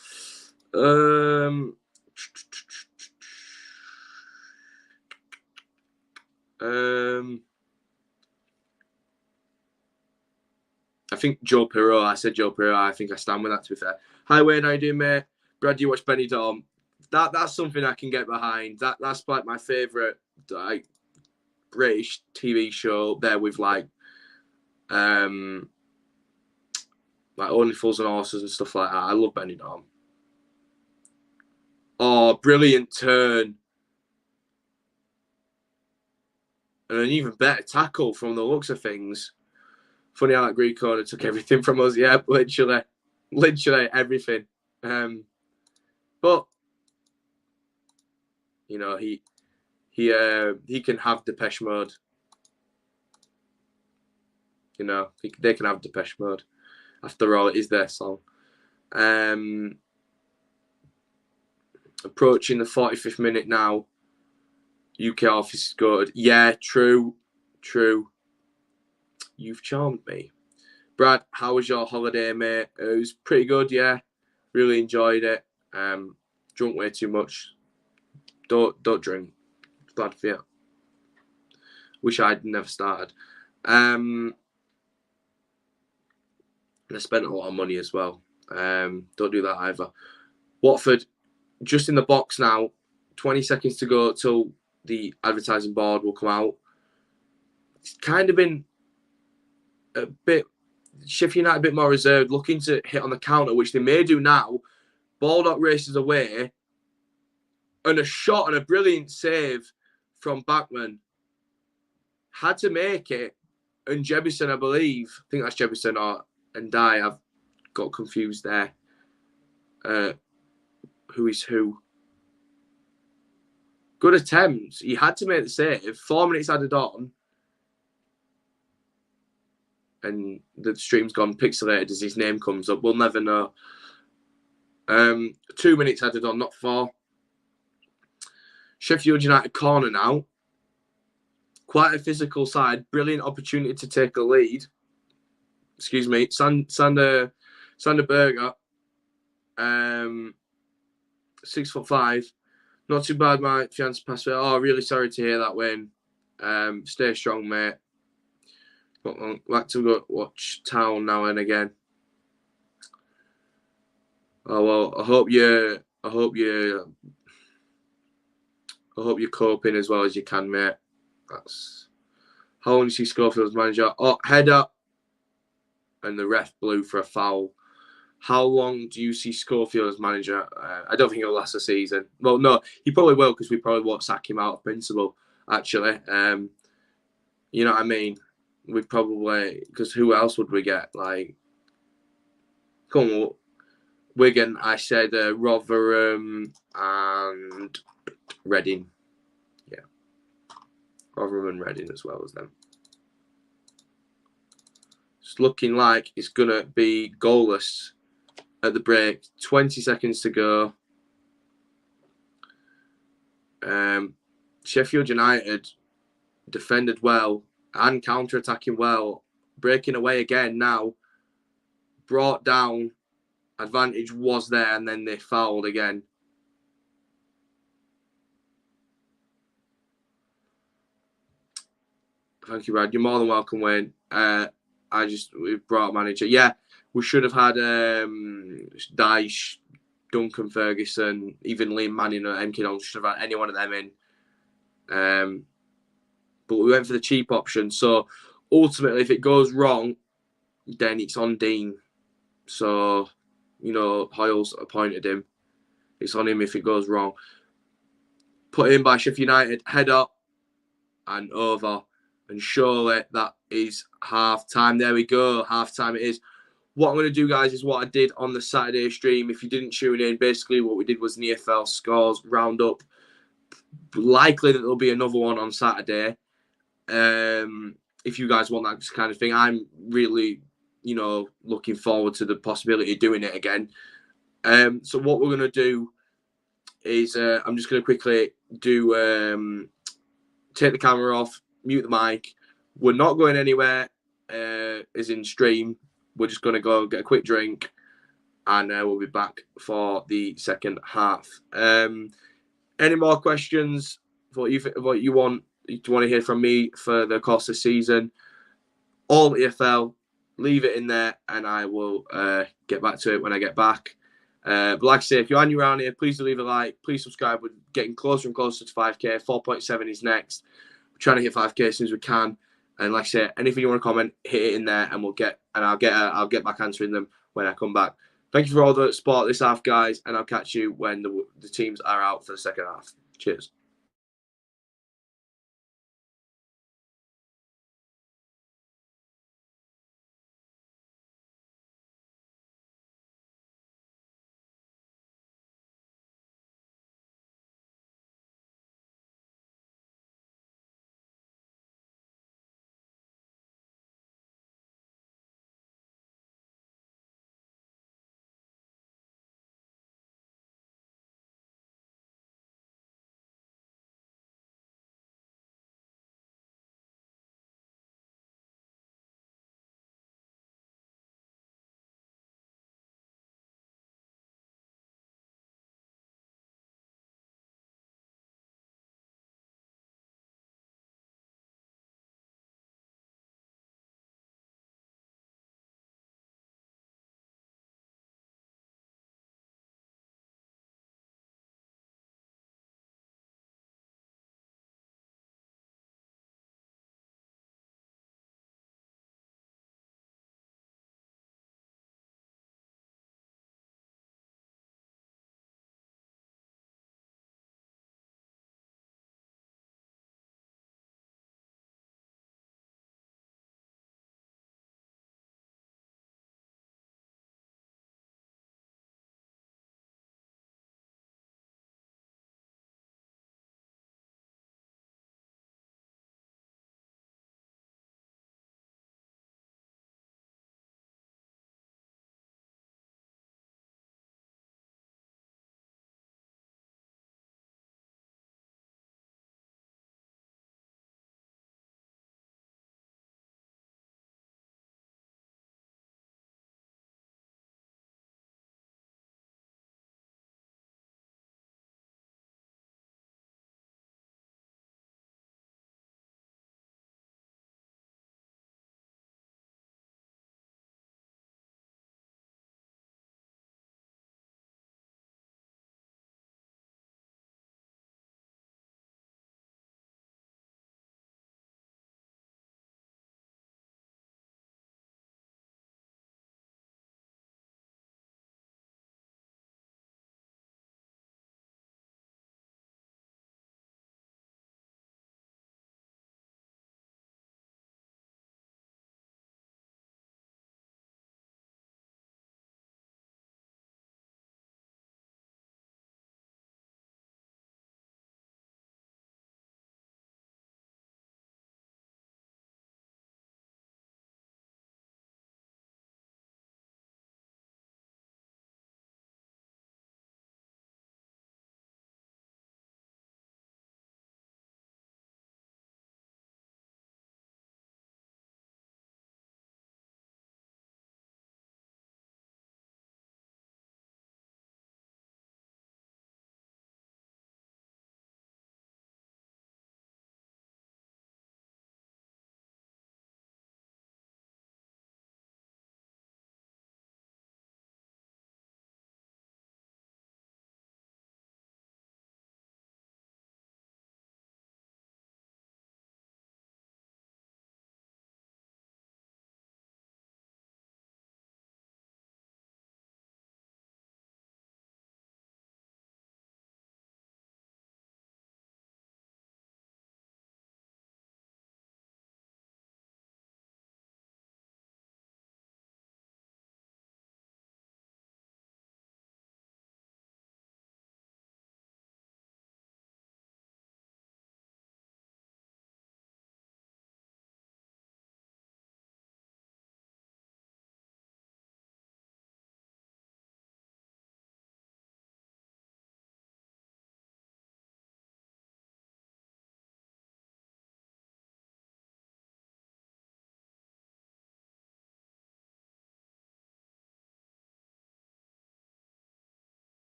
I think Joe Perreault. I said Joe Perreault. I think I stand with that, to be fair. Hi, Wayne. How you doing, mate? Brad, do you watch Benny Dorm? That's something I can get behind. That's like my favourite like British TV show. There with like Only Fools and Horses and stuff like that. I love Benny Dorm. Oh, brilliant turn. And an even better tackle from the looks of things. Funny how that Greek corner took everything from us. Yeah, literally everything. But he can have Depeche Mode. They can have Depeche Mode. After all, it is their song. Approaching the 45th minute now. UK office scored. Yeah, true. You've charmed me. Brad, how was your holiday, mate? It was pretty good, yeah. Really enjoyed it. Drunk way too much. Don't drink. It's bad for you. Wish I'd never started. And I spent a lot of money as well. Don't do that either. Watford, just in the box now. 20 seconds to go till the advertising board will come out. It's kind of been a bit, Sheffield United a bit more reserved, looking to hit on the counter, which they may do now. Baldock races away, and a shot and a brilliant save from Bachmann. Had to make it, and Jebison, I believe, I think that's Jebison and Dye. I've got confused there. Who is who? Good attempt. He had to make the save. 4 minutes added on. And the stream's gone pixelated as his name comes up. We'll never know. 2 minutes added on, not 4. Sheffield United corner now. Quite a physical side. Brilliant opportunity to take a lead. Excuse me. Sander Berger. 6'5". Not too bad, my fiance passed away. Oh, really sorry to hear that, Wayne. Stay strong, mate. Like to go watch Town now and again. Oh well, I hope you're coping as well as you can, mate. That's how long do you see Schofield's manager? Oh, header, and the ref blew for a foul. How long do you see Schofield as manager? I don't think he'll last a season. Well, no, he probably will, because we probably won't sack him out of principle, actually. You know what I mean? We'd probably, because who else would we get? Like, come on, Wigan, I said Rotherham and Reading. Yeah. Rotherham and Reading as well as them. It's looking like it's going to be goalless at the break. 20 seconds to go. Sheffield United defended well and counter-attacking well. Breaking away again now. Brought down. Advantage was there, and then they fouled again. Thank you, Brad. You're more than welcome, Wayne. We brought a manager. Yeah, we should have had Dyche, Duncan Ferguson, even Liam Manning or MK Dons. Should have had any one of them in. But we went for the cheap option. So ultimately, if it goes wrong, then it's on Dean. So, Hoyle's appointed him. It's on him if it goes wrong. Put in by Sheffield United, header and over. And surely that is half time. There we go. Half time it is. What I'm going to do, guys, is what I did on the Saturday stream. If you didn't tune in, basically what we did was an EFL scores roundup. Likely that there'll be another one on Saturday. If you guys want that kind of thing, I'm really, looking forward to the possibility of doing it again. So what we're going to do is I'm just going to quickly do take the camera off, mute the mic. We're not going anywhere, as in stream. We're just going to go get a quick drink, and we'll be back for the second half. Any more questions? What you want? Do you want to hear from me for the course of the season? All EFL, leave it in there, and I will get back to it when I get back. But like I say, if you're new around here, please do leave a like. Please subscribe. We're getting closer and closer to 5k. 4.7 is next. We're trying to hit 5k as soon as we can. And like I say, anything you want to comment, hit it in there, and I'll get back answering them when I come back. Thank you for all the support this half, guys, and I'll catch you when the teams are out for the second half. Cheers.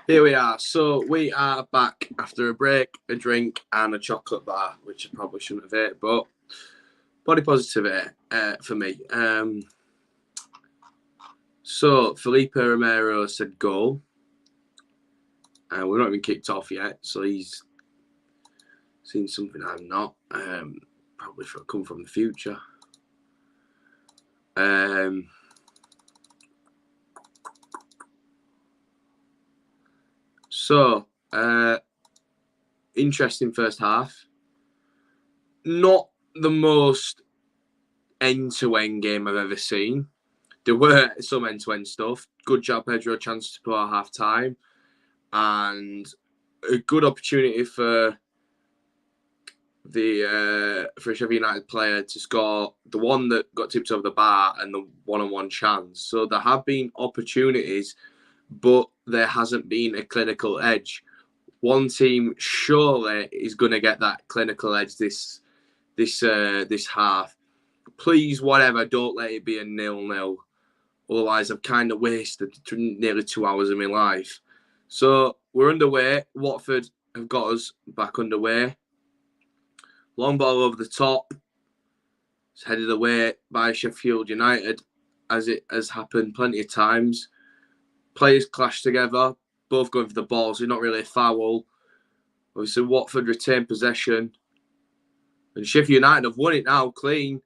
Here we are. So we are back after a break, a drink, and a chocolate bar, which I probably shouldn't have ate, but body positivity for me. So Felipe Romero said goal. We're not even kicked off yet, so he's seen something I'm not. Probably come from the future. So interesting first half. Not the most end-to-end game I've ever seen. There were some end-to-end stuff. Good job, Pedro. Chance to pull out half time, and a good opportunity for a Sheffield United player to score the one that got tipped over the bar and the one-on-one chance. So there have been opportunities, but there hasn't been a clinical edge. One team surely is going to get that clinical edge this half. Please, whatever, don't let it be a 0-0. Otherwise, I've kind of wasted nearly 2 hours of my life. So we're underway. Watford have got us back underway. Long ball over the top. It's headed away by Sheffield United, as it has happened plenty of times. Players clash together, both going for the ball, so not really a foul. Obviously, Watford retain possession. And Sheffield United have won it now, clean.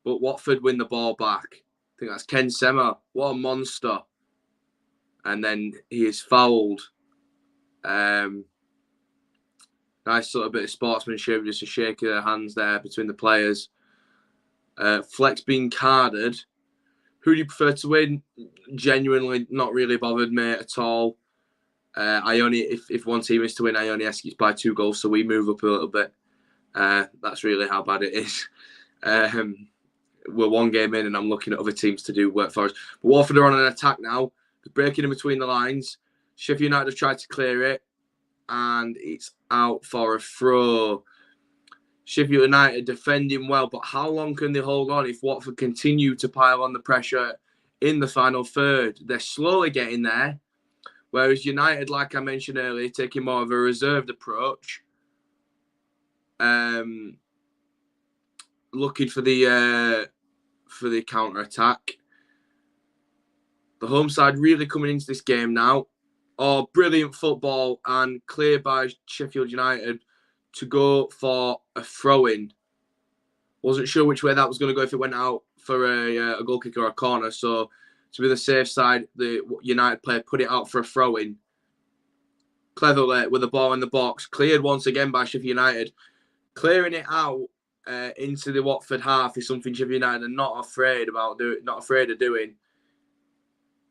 But Watford win the ball back. I think that's Ken Sema. What a monster. And then he is fouled. Nice little bit of sportsmanship, just a shake of their hands there between the players. Flex being carded. Who do you prefer to win? Genuinely not really bothered, mate, at all. If one team is to win, I only ask it by 2 goals, so we move up a little bit. That's really how bad it is. We're 1 game in, and I'm looking at other teams to do work for us. But Watford are on an attack now. They're breaking in between the lines. Sheffield United have tried to clear it, and it's out for a throw. Sheffield United defending well, but how long can they hold on if Watford continue to pile on the pressure in the final third? They're slowly getting there, whereas United, like I mentioned earlier, taking more of a reserved approach, looking for the counter attack. The home side really coming into this game now. Oh, brilliant football and clear by Sheffield United to go for a throw-in. Wasn't sure which way that was going to go if it went out for a goal kick or a corner. So to be the safe side, the United player put it out for a throw-in. Cleverly with the ball in the box. Cleared once again by Sheffield United. Clearing it out into the Watford half is something Sheffield United are not afraid of doing.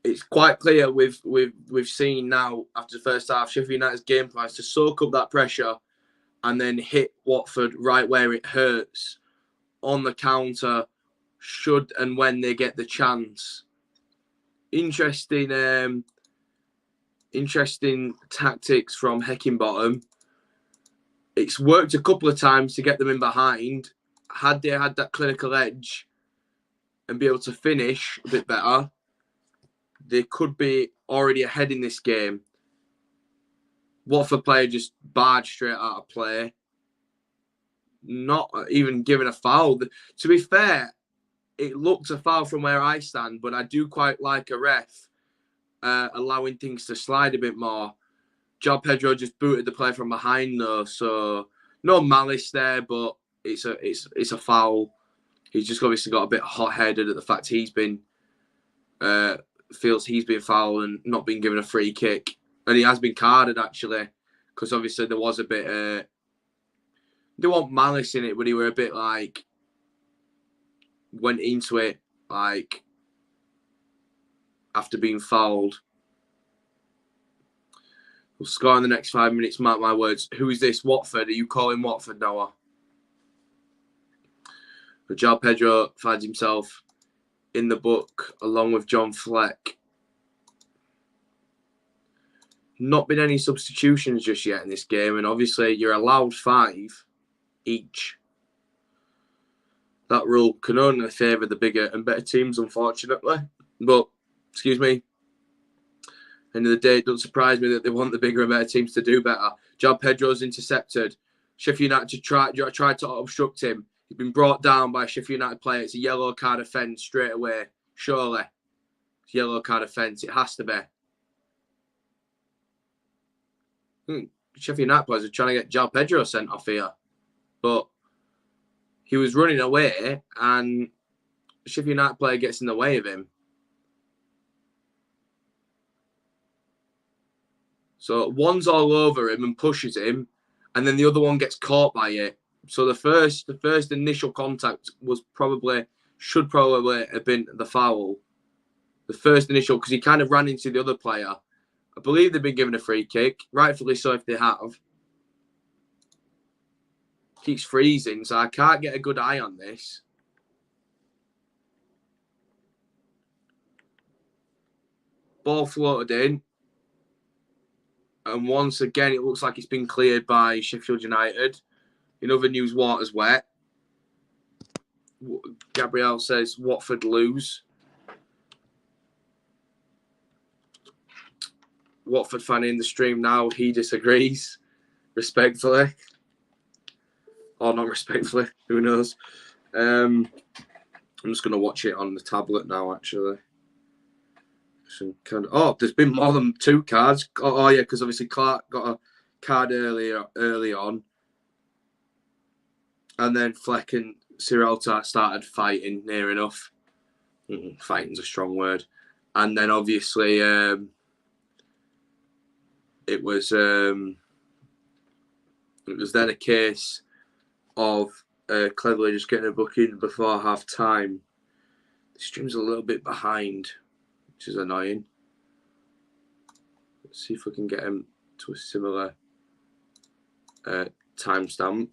It's quite clear we've seen now after the first half, Sheffield United's game plan is to soak up that pressure and then hit Watford right where it hurts on the counter, should and when they get the chance. Interesting tactics from Heckingbottom. It's worked a couple of times to get them in behind. Had they had that clinical edge and be able to finish a bit better, they could be already ahead in this game. Watford player just barged straight out of play. Not even given a foul. To be fair, it looked a foul from where I stand, but I do quite like a ref allowing things to slide a bit more. João Pedro just booted the player from behind though, so no malice there, but it's a foul. He's just obviously got a bit hot-headed at the fact he's been feels he's been fouled and not been given a free kick, and he has been carded actually, because obviously there was a bit there wasn't malice in it, but he were a bit like went into it like after being fouled. We'll score in the next 5 minutes, mark my words. Who is this? Watford? Are you calling Watford, Noah? But João Pedro finds himself in the book along with John Fleck. Not been any substitutions just yet in this game, and obviously you're allowed 5 each. That rule can only favour the bigger and better teams, unfortunately. But, excuse me. End of the day, it doesn't surprise me that they want the bigger and better teams to do better. João Pedro's intercepted. Sheffield United tried to obstruct him. He's been brought down by a Sheffield United player. It's a yellow card offence straight away. Surely. It's a yellow card offence. It has to be. Sheffield United players are trying to get João Pedro sent off here. But he was running away and the Sheffield United player gets in the way of him. So one's all over him and pushes him, and then the other one gets caught by it. So the first initial contact should probably have been the foul. The first initial, because he kind of ran into the other player. I believe they've been given a free kick, rightfully so if they have. Keeps freezing, so I can't get a good eye on this. Ball floated in. And once again, it looks like it's been cleared by Sheffield United. In other news, water's wet. Gabriel says Watford lose. Watford fan in the stream now. He disagrees. Respectfully. Or not respectfully. Who knows? I'm just going to watch it on the tablet now, actually. There's been more than 2 cards. Oh yeah, because obviously Clark got a card early on, and then Fleck and Cirelta started fighting near enough. Fighting's a strong word. And then obviously it was then a case of Cleverly just getting a booking before half time. The stream's a little bit behind, which is annoying. Let's see if we can get him to a similar timestamp.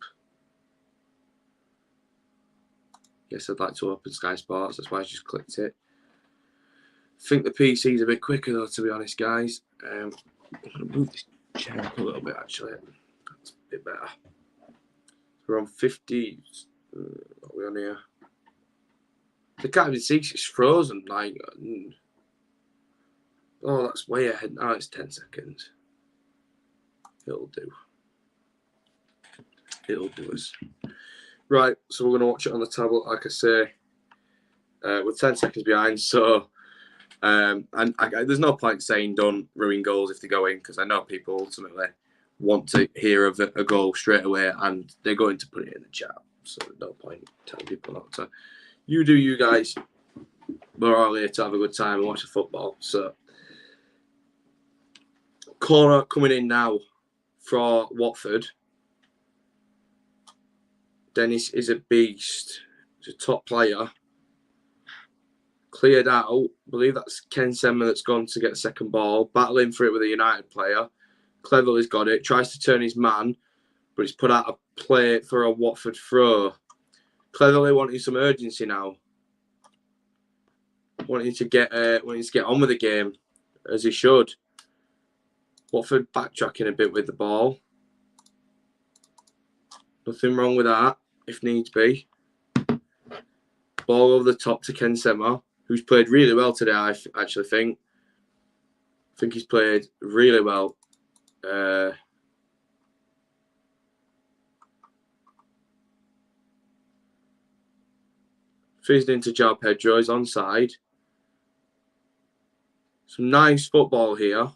Yes, I'd like to open Sky Sports. That's why I just clicked it. I think the PC's a bit quicker though, to be honest, guys. I'm going to move this chair up a little bit, actually. That's a bit better. We're on 50. What are we on here? The can't even see, it's frozen. Like, oh, that's way ahead. Now it's 10 seconds. It'll do. It'll do us. Right, so we're going to watch it on the tablet, like I say. We're 10 seconds behind, so there's no point saying don't ruin goals if they go in, because I know people ultimately want to hear of a goal straight away, and they're going to put it in the chat. So no point telling people not to. You do you guys. We're all here to have a good time and watch the football. So corner coming in now for Watford. Dennis is a beast. He's a top player. Cleared out. I believe that's Ken Sema that's gone to get the second ball. Battling for it with a United player. Cleverly's got it. Tries to turn his man, but it's put out a play for a Watford throw. Cleverly wanting some urgency now. Wanting to get on with the game, as he should. Watford backtracking a bit with the ball. Nothing wrong with that, if needs be. Ball over the top to Ken Sema, who's played really well today, I actually think. I think he's played really well. Fizzed into João Pedro, he's onside. Some nice football here.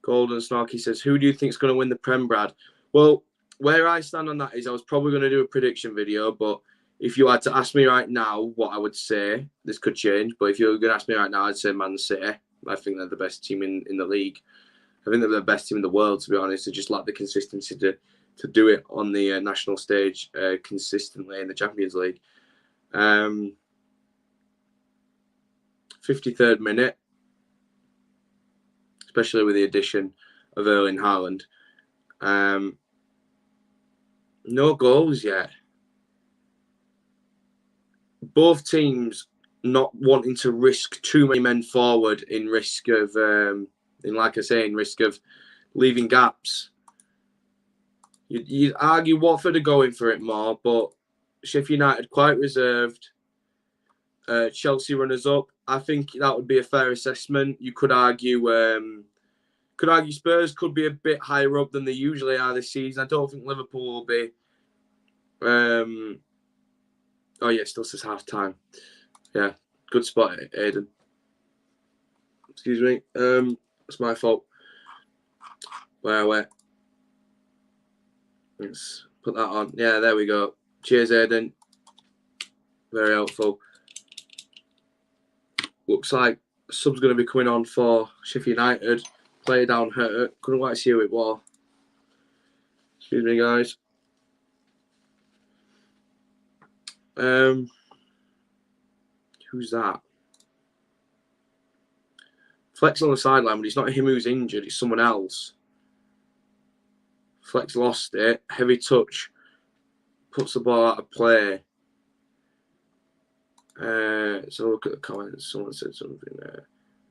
Golden Snarky says, who do you think is going to win the Prem, Brad? Well, where I stand on that is I was probably going to do a prediction video, but if you had to ask me right now what I would say, this could change, but if you were going to ask me right now, I'd say Man City. I think they're the best team in the league. I think they're the best team in the world, to be honest. They just lack the consistency to do it on the national stage consistently in the Champions League. 53rd minute, especially with the addition of Erling Haaland. No goals yet. Both teams not wanting to risk too many men forward in risk of, in risk of leaving gaps. You'd argue Watford are going for it more, but Sheffield United quite reserved. Chelsea runners-up. I think that would be a fair assessment. You could argue Spurs could be a bit higher up than they usually are this season. I don't think Liverpool will be. Oh yeah, it still says half time. Yeah, good spot, Aiden. Excuse me. It's my fault. Where? Let's put that on. Yeah, there we go. Cheers, Aiden. Very helpful. Looks like sub's going to be coming on for Sheffield United. Player down hurt. Couldn't quite see who it was. Excuse me, guys. Who's that? Flex on the sideline, but it's not him who's injured. It's someone else. Flex lost it. Heavy touch. Puts the ball out of play. So look at the comments. Someone said something there.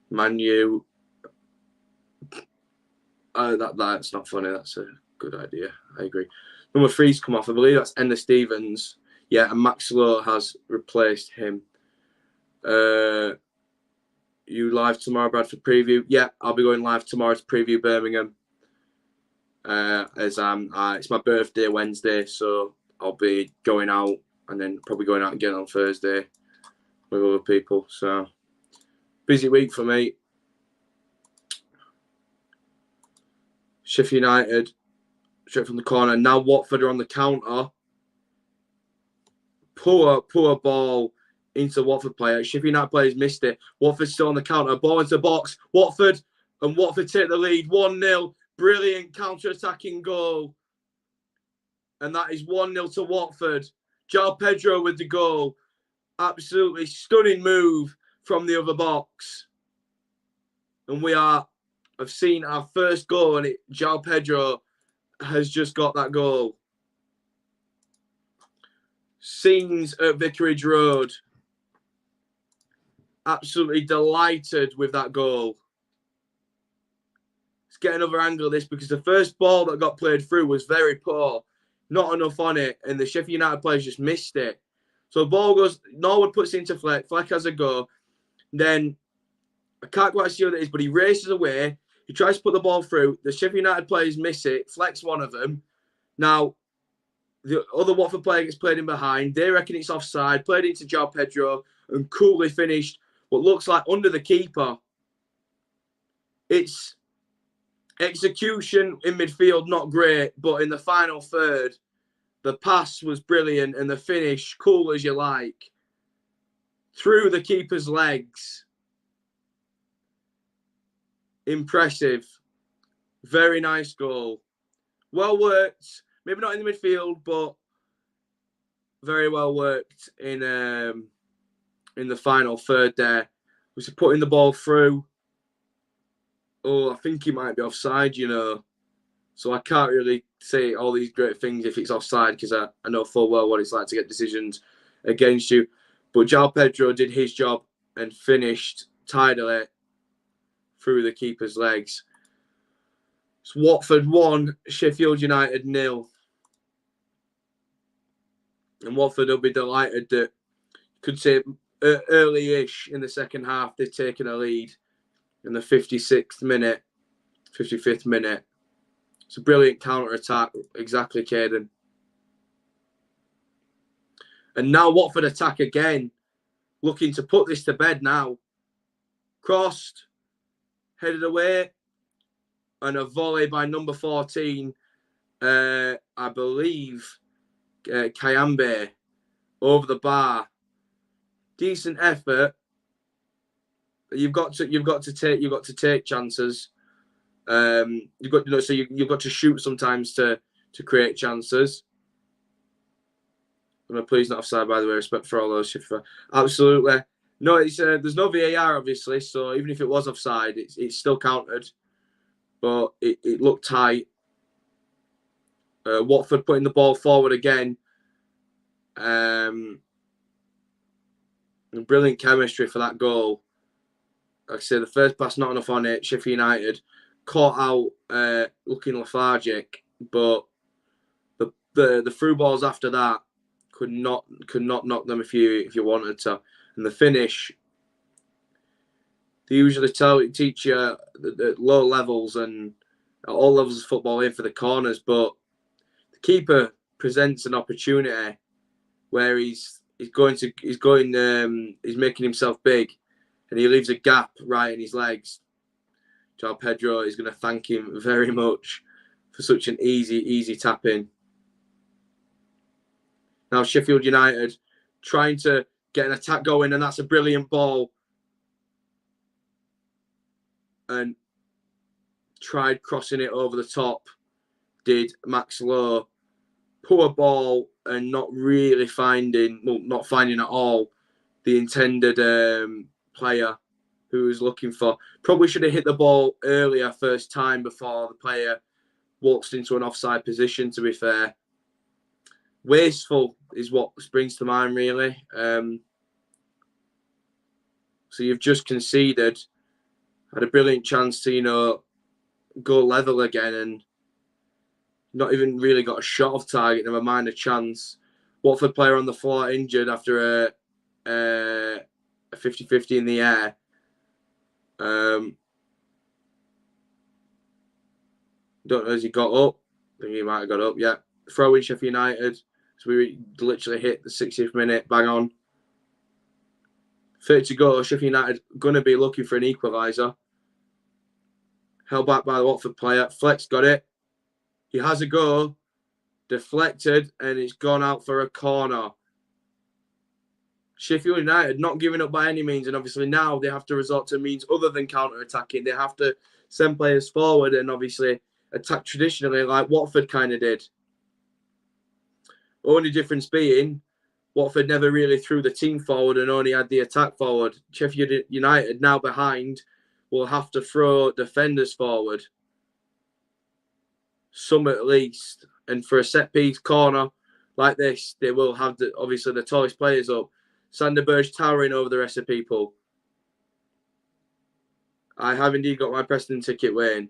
Manu. That's not funny. That's a good idea. I agree. Number 3's come off. I believe that's Enda Stevens. Yeah, and Max Lowe has replaced him. You live tomorrow, Brad, for preview? Yeah, I'll be going live tomorrow to preview Birmingham. It's my birthday Wednesday, so I'll be going out and then probably going out again on Thursday with other people. So busy week for me. Sheffield United, straight from the corner. Now Watford are on the counter. Poor ball into the Watford player. Sheffield United players missed it. Watford still on the counter. Ball into the box. Watford take the lead. 1-0. Brilliant counter-attacking goal. And that is 1-0 to Watford. João Pedro with the goal. Absolutely stunning move from the other box. And we have seen our first goal, and João Pedro has just got that goal. Scenes at Vicarage Road. Absolutely delighted with that goal. Let's get another angle of this, because the first ball that got played through was very poor. Not enough on it, and the Sheffield United players just missed it. So the ball goes, Norwood puts it into Fleck. Fleck has a go. Then, I can't quite see what it is, but he races away. He tries to put the ball through. The Sheffield United players miss it. Fleck's one of them. Now, the other Watford player gets played in behind. They reckon it's offside. Played into João Pedro and coolly finished what looks like under the keeper. It's execution in midfield, not great, but in the final third, the pass was brilliant and the finish, cool as you like, through the keeper's legs. Impressive. Very nice goal. Well worked. Maybe not in the midfield, but very well worked in the final third there. Was he putting the ball through? Oh, I think he might be offside, you know. So I can't really say all these great things if it's offside, because I know full well what it's like to get decisions against you. But João Pedro did his job and finished tidily through the keeper's legs. It's Watford 1, Sheffield United 0. And Watford will be delighted that, could say early-ish in the second half, they've taken a lead in the 56th minute, 55th minute. It's a brilliant counter-attack. Exactly, Caden. And now Watford attack again, looking to put this to bed now. Crossed, headed away, and a volley by number 14, I believe, Kayambe, over the bar. Decent effort. You've got to take chances. You've got to shoot sometimes to create chances. I'm pleased not offside, by the way. Respect for all those. Absolutely. No, it's there's no VAR, obviously, so even if it was offside, it's still counted. But it looked tight. Watford putting the ball forward again. Brilliant chemistry for that goal. Like I say, the first pass not enough on it. Sheffield United caught out, looking lethargic, but the through balls after that could not knock them if you wanted to. And And the finish, they usually teach you at low levels and at all levels of football in for the corners, but the keeper presents an opportunity where he's making himself big, and he leaves a gap right in his legs. João Pedro is going to thank him very much for such an easy tap in. Now Sheffield United trying to get an attack going, and that's a brilliant ball. And tried crossing it over the top, did Max Lowe. Poor ball and not finding at all the intended player who was looking for. Probably should have hit the ball earlier first time before the player waltzed into an offside position, to be fair. Wasteful is what springs to mind, really. So you've just conceded, had a brilliant chance to, go level again and not even really got a shot off target, never mind a chance. Watford player on the floor injured after a 50-50 in the air. Don't know, has he got up? I think he might have got up, yeah. Throw in Sheffield United. So we literally hit the 60th minute, bang on. 30 to go, Sheffield United going to be looking for an equaliser. Held back by the Watford player. Flex got it. He has a go. Deflected, and it's gone out for a corner. Sheffield United not giving up by any means, and obviously now they have to resort to means other than counter-attacking. They have to send players forward and obviously attack traditionally like Watford kind of did. Only difference being, Watford never really threw the team forward and only had the attack forward. Sheffield United, now behind, will have to throw defenders forward. Some at least. And for a set-piece corner like this, they will have, obviously, the tallest players up. Sander Berge towering over the rest of people. I have indeed got my Preston ticket, Wayne.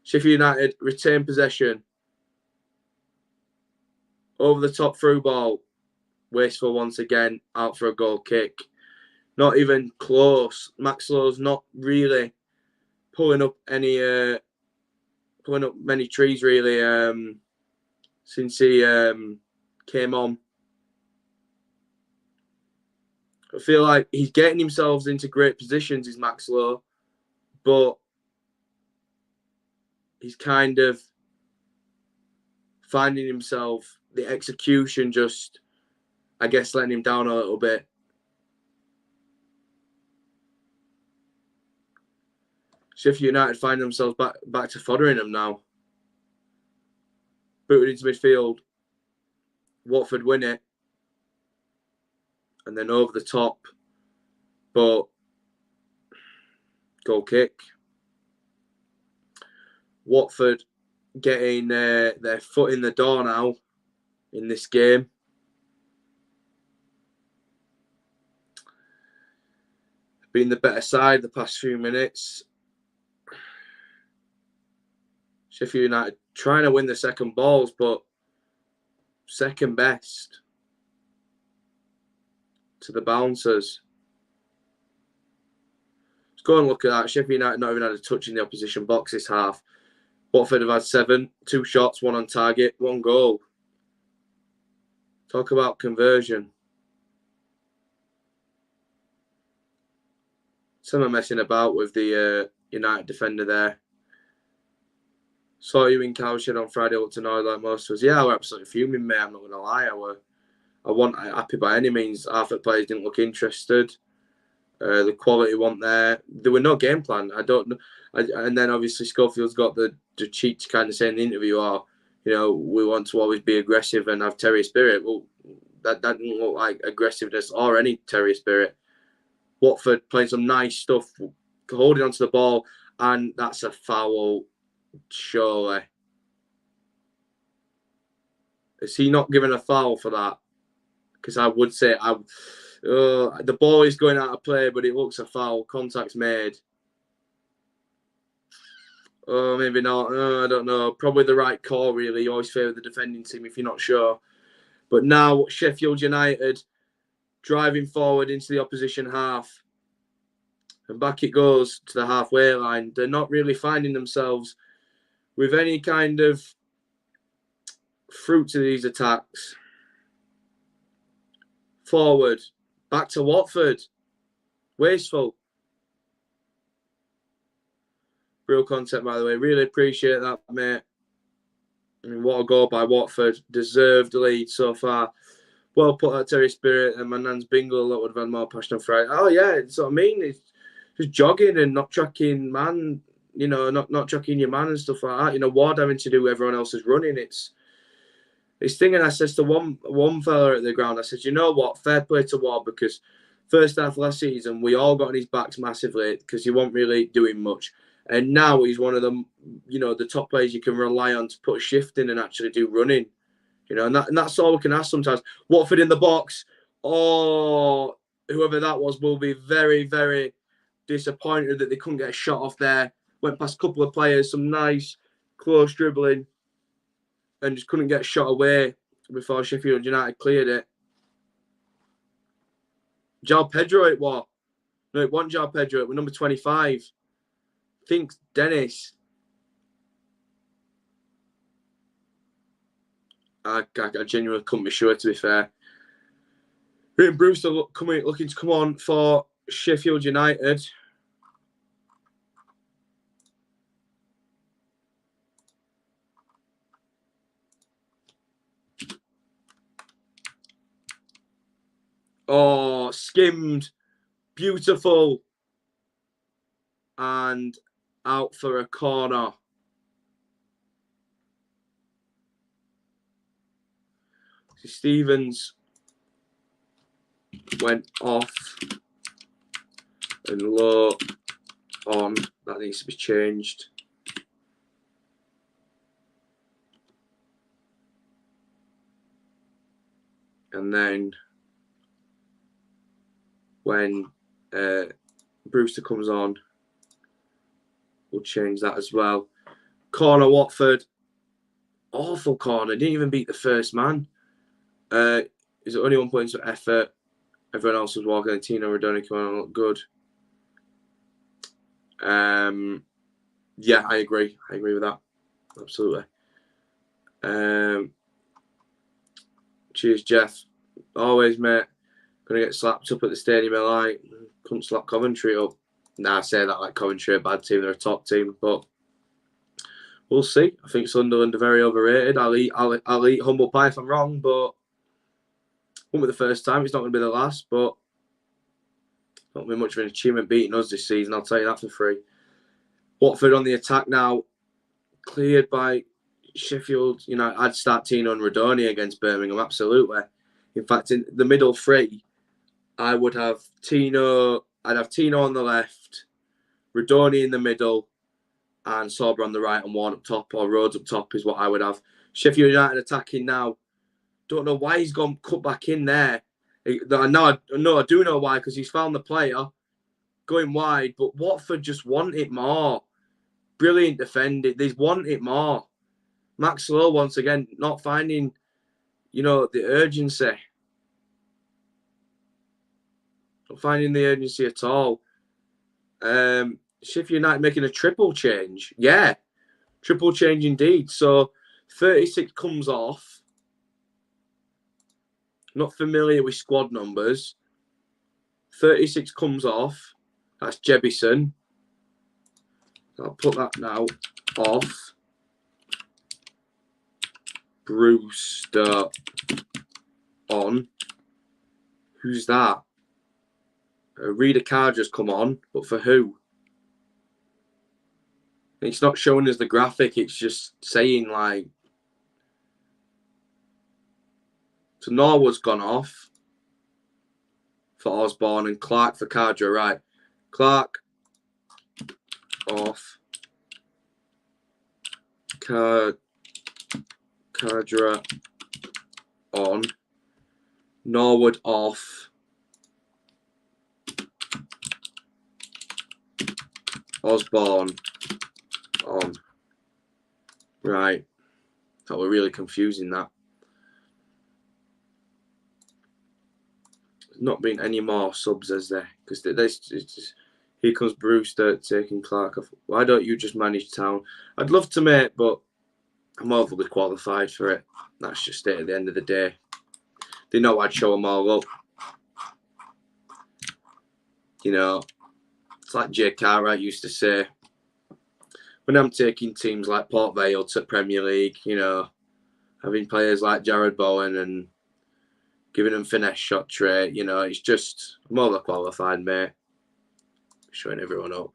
Sheffield United retain possession. Over the top through ball. Wasteful once again. Out for a goal kick. Not even close. Max Lowe's not really pulling up many trees really since he came on. I feel like he's getting himself into great positions, is Max Lowe, but he's kind of finding himself, the execution just, I guess, letting him down a little bit. Sheffield United find themselves back to Fotheringham now. Booted into midfield. Watford win it. And then over the top. But goal kick. Watford getting their foot in the door now in this game. Been the better side the past few minutes. Sheffield United trying to win the second balls, but second best to the bouncers. Let's go and look at that. Sheffield United not even had a touch in the opposition box this half. Watford have had 7, 2 shots, 1 on target, 1 goal. Talk about conversion. Some messing about with the United defender there. Saw you in Cowshed on Friday, looked annoyed like most of us. Yeah, I were absolutely fuming, mate. I'm not going to lie. I wasn't happy by any means. Half the players didn't look interested. The quality wasn't there. There were no game plan. I don't know. And then obviously Schofield's got the cheat to kind of say in the interview, we want to always be aggressive and have terrier spirit. Well, that didn't look like aggressiveness or any terrier spirit. Watford playing some nice stuff, holding onto the ball, and that's a foul. Surely. Is he not given a foul for that? Because I would say the ball is going out of play, but it looks a foul. Contact's made. Oh, maybe not. I don't know. Probably the right call, really. You always favour the defending team if you're not sure. But now Sheffield United driving forward into the opposition half. And back it goes to the halfway line. They're not really finding themselves with any kind of fruit to these attacks. Forward. Back to Watford. Wasteful. Real content, by the way. Really appreciate that, mate. I mean, what a goal by Watford. Deserved lead so far. Well put out Terry Spirit and my nan's bingo that would have had more passion on Friday. Oh, yeah, that's what I mean. It's just jogging and not tracking man, not tracking your man and stuff like that. Ward having to do everyone else's running. It's thing. And I says to one fella at the ground, I said, you know what? Fair play to Ward, because first half last season, we all got on his backs massively because he wasn't really doing much. And now he's one of them, the top players you can rely on to put a shift in and actually do running. And that's all we can ask sometimes. Watford in the box. Oh, whoever that was will be very, very disappointed that they couldn't get a shot off there. Went past a couple of players, some nice close dribbling, and just couldn't get a shot away before Sheffield United cleared it. João Pedro it was. No, it wasn't João Pedro. It was number 25. I think Dennis. I genuinely couldn't be sure, to be fair. Ryan Brewster looking to come on for Sheffield United. Oh, skimmed. Beautiful. And out for a corner. Stevens went off and low on. That needs to be changed. And then when Brewster comes on, we'll change that as well. Corner Watford. Awful corner. Didn't even beat the first man. Is it only 1 point for effort? Everyone else was walking. Tino Radoni coming on, look good. Yeah, I agree. I agree with that. Absolutely. Cheers, Jeff. Always, mate. Gonna get slapped up at the stadium. Like, couldn't slap Coventry up. Nah, I say that like Coventry are a bad team. They're a top team, but we'll see. I think Sunderland are very overrated. I'll eat humble pie if I'm wrong, but won't be the first time. It's not going to be the last, but not be much of an achievement beating us this season. I'll tell you that for free. Watford on the attack now, cleared by Sheffield. I'd start Tino and Radoni against Birmingham, absolutely. In fact, in the middle three, I would have Tino. I'd have Tino on the left, Radoni in the middle, and Sorba on the right, and Warren up top, or Rhodes up top is what I would have. Sheffield United attacking now. Don't know why he's gone cut back in there. I do know why, because he's found the player going wide, but Watford just want it more. Brilliant defending. They want it more. Max Lowe, once again, not finding, the urgency. Not finding the urgency at all. Sheffield United making a triple change. Yeah, triple change indeed. So 36 comes off. Not familiar with squad numbers. 36 comes off. That's Jebison. I'll put that now off. Brewster on. Who's that? Reader card just come on, but for who? It's not showing us the graphic. It's just saying like. So Norwood's gone off for Osborne and Clark for Cardra. Right, Clark off. Cardra on. Norwood off. Osborne on. Right. That were really confusing, that. not been any more subs, has there? Because here comes Brewster taking Clark off. Why don't you just manage Town? I'd love to, mate, but I'm overly qualified for it. That's just it at the end of the day. They know I'd show them all up. You know, it's like Jay Cartwright used to say, when I'm taking teams like Port Vale to Premier League, you know, having players like Jared Bowen and giving them finesse shot trait, you know, it's just, I'm overqualified, mate. Showing everyone up.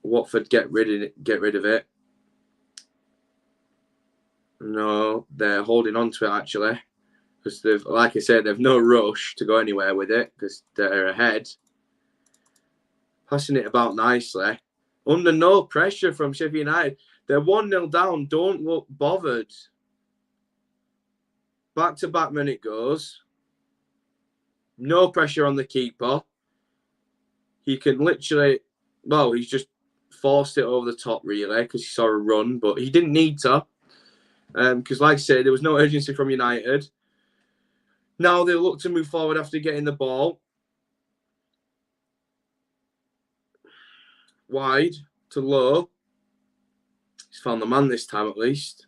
Watford get rid of it. No, they're holding on to it actually, because they've, like I said, they've no rush to go anywhere with it because they're ahead. Passing it about nicely, under no pressure from Sheffield United. They're 1-0 down. Don't look bothered. Back to Backman it goes. No pressure on the keeper. He can literally, well, he's just forced it over the top really because he saw a run, but he didn't need to. Because, like I said, there was no urgency from United. Now they look to move forward after getting the ball. Wide to low. He's found the man this time at least.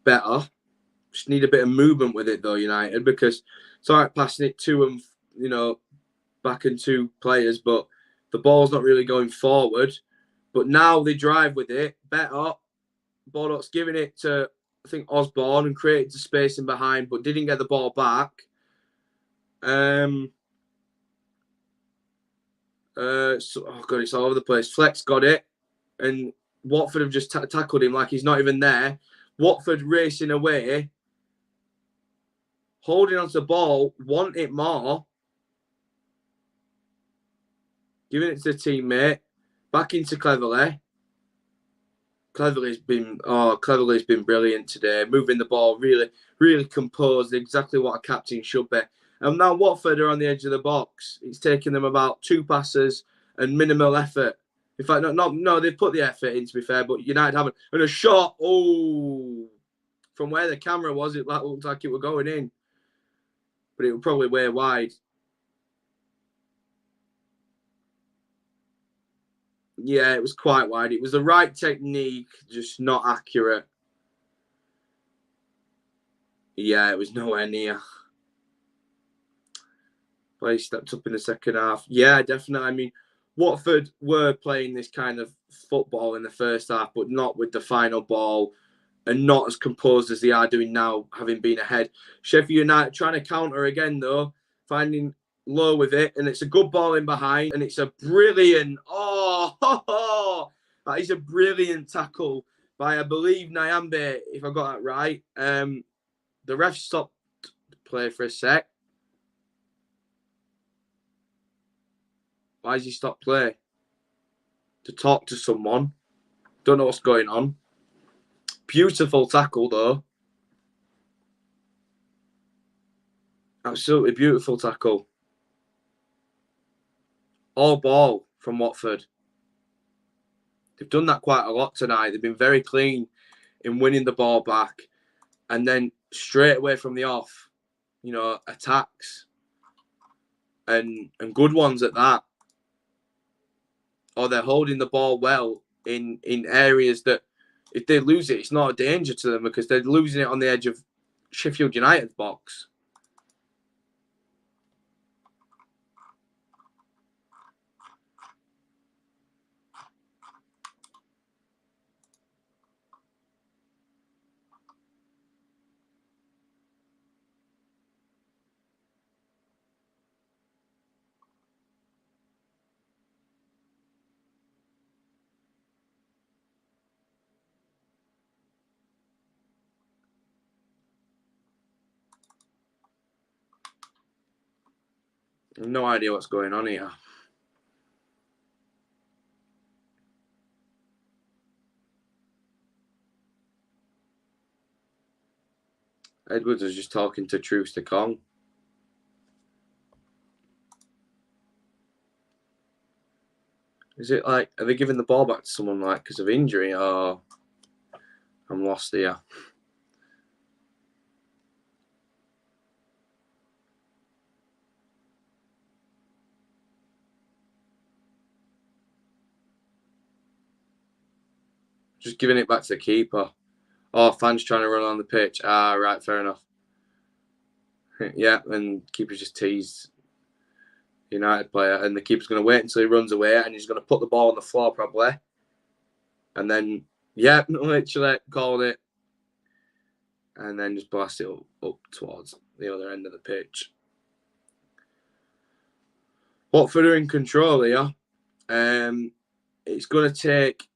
Better. Just need a bit of movement with it though, United, because it's all right passing it to them, you know, back and two players, but the ball's not really going forward. But now they drive with it. Better. Baldock's giving it to, I think, Osborne and created the space in behind, but didn't get the ball back. Oh God, it's all over the place. Flex got it, and Watford have just tackled him like he's not even there. Watford racing away, holding onto the ball, want it more, giving it to the teammate, back into Cleverley. Cleverley's been brilliant today, moving the ball really, really composed, exactly what a captain should be. And now Watford are on the edge of the box. It's taken them about 2 passes and minimal effort. In fact, no, they've put the effort in, to be fair, but United haven't. And a shot, from where the camera was, it looked like it were going in. But it was probably way wide. Yeah, it was quite wide. It was the right technique, just not accurate. Yeah, it was nowhere near. Play stepped up in the second half. Yeah, definitely. I mean, Watford were playing this kind of football in the first half, but not with the final ball and not as composed as they are doing now, having been ahead. Sheffield United trying to counter again, though, finding low with it, and it's a good ball in behind, and it's a brilliant, that is a brilliant tackle by, I believe, Nyambe, if I got that right. The ref stopped play for a sec. Why has he stopped play? To talk to someone. Don't know what's going on. Beautiful tackle, though. Absolutely beautiful tackle. All ball from Watford. They've done that quite a lot tonight. They've been very clean in winning the ball back. And then straight away from the off, you know, attacks. And good ones at that. Or they're holding the ball well in areas that if they lose it, it's not a danger to them because they're losing it on the edge of Sheffield United's box. I have no idea what's going on here. Edwards is just talking to Truce to Kong. Is it like, are they giving the ball back to someone like because of injury, or I'm lost here? Just giving it back to the keeper. Oh, fans trying to run on the pitch. Ah, right, fair enough. Yeah, and keeper just teased United player, and the keeper's going to wait until he runs away, and he's going to put the ball on the floor probably, and then literally called it, and then just blast it up towards the other end of the pitch. Watford are in control here. It's going to take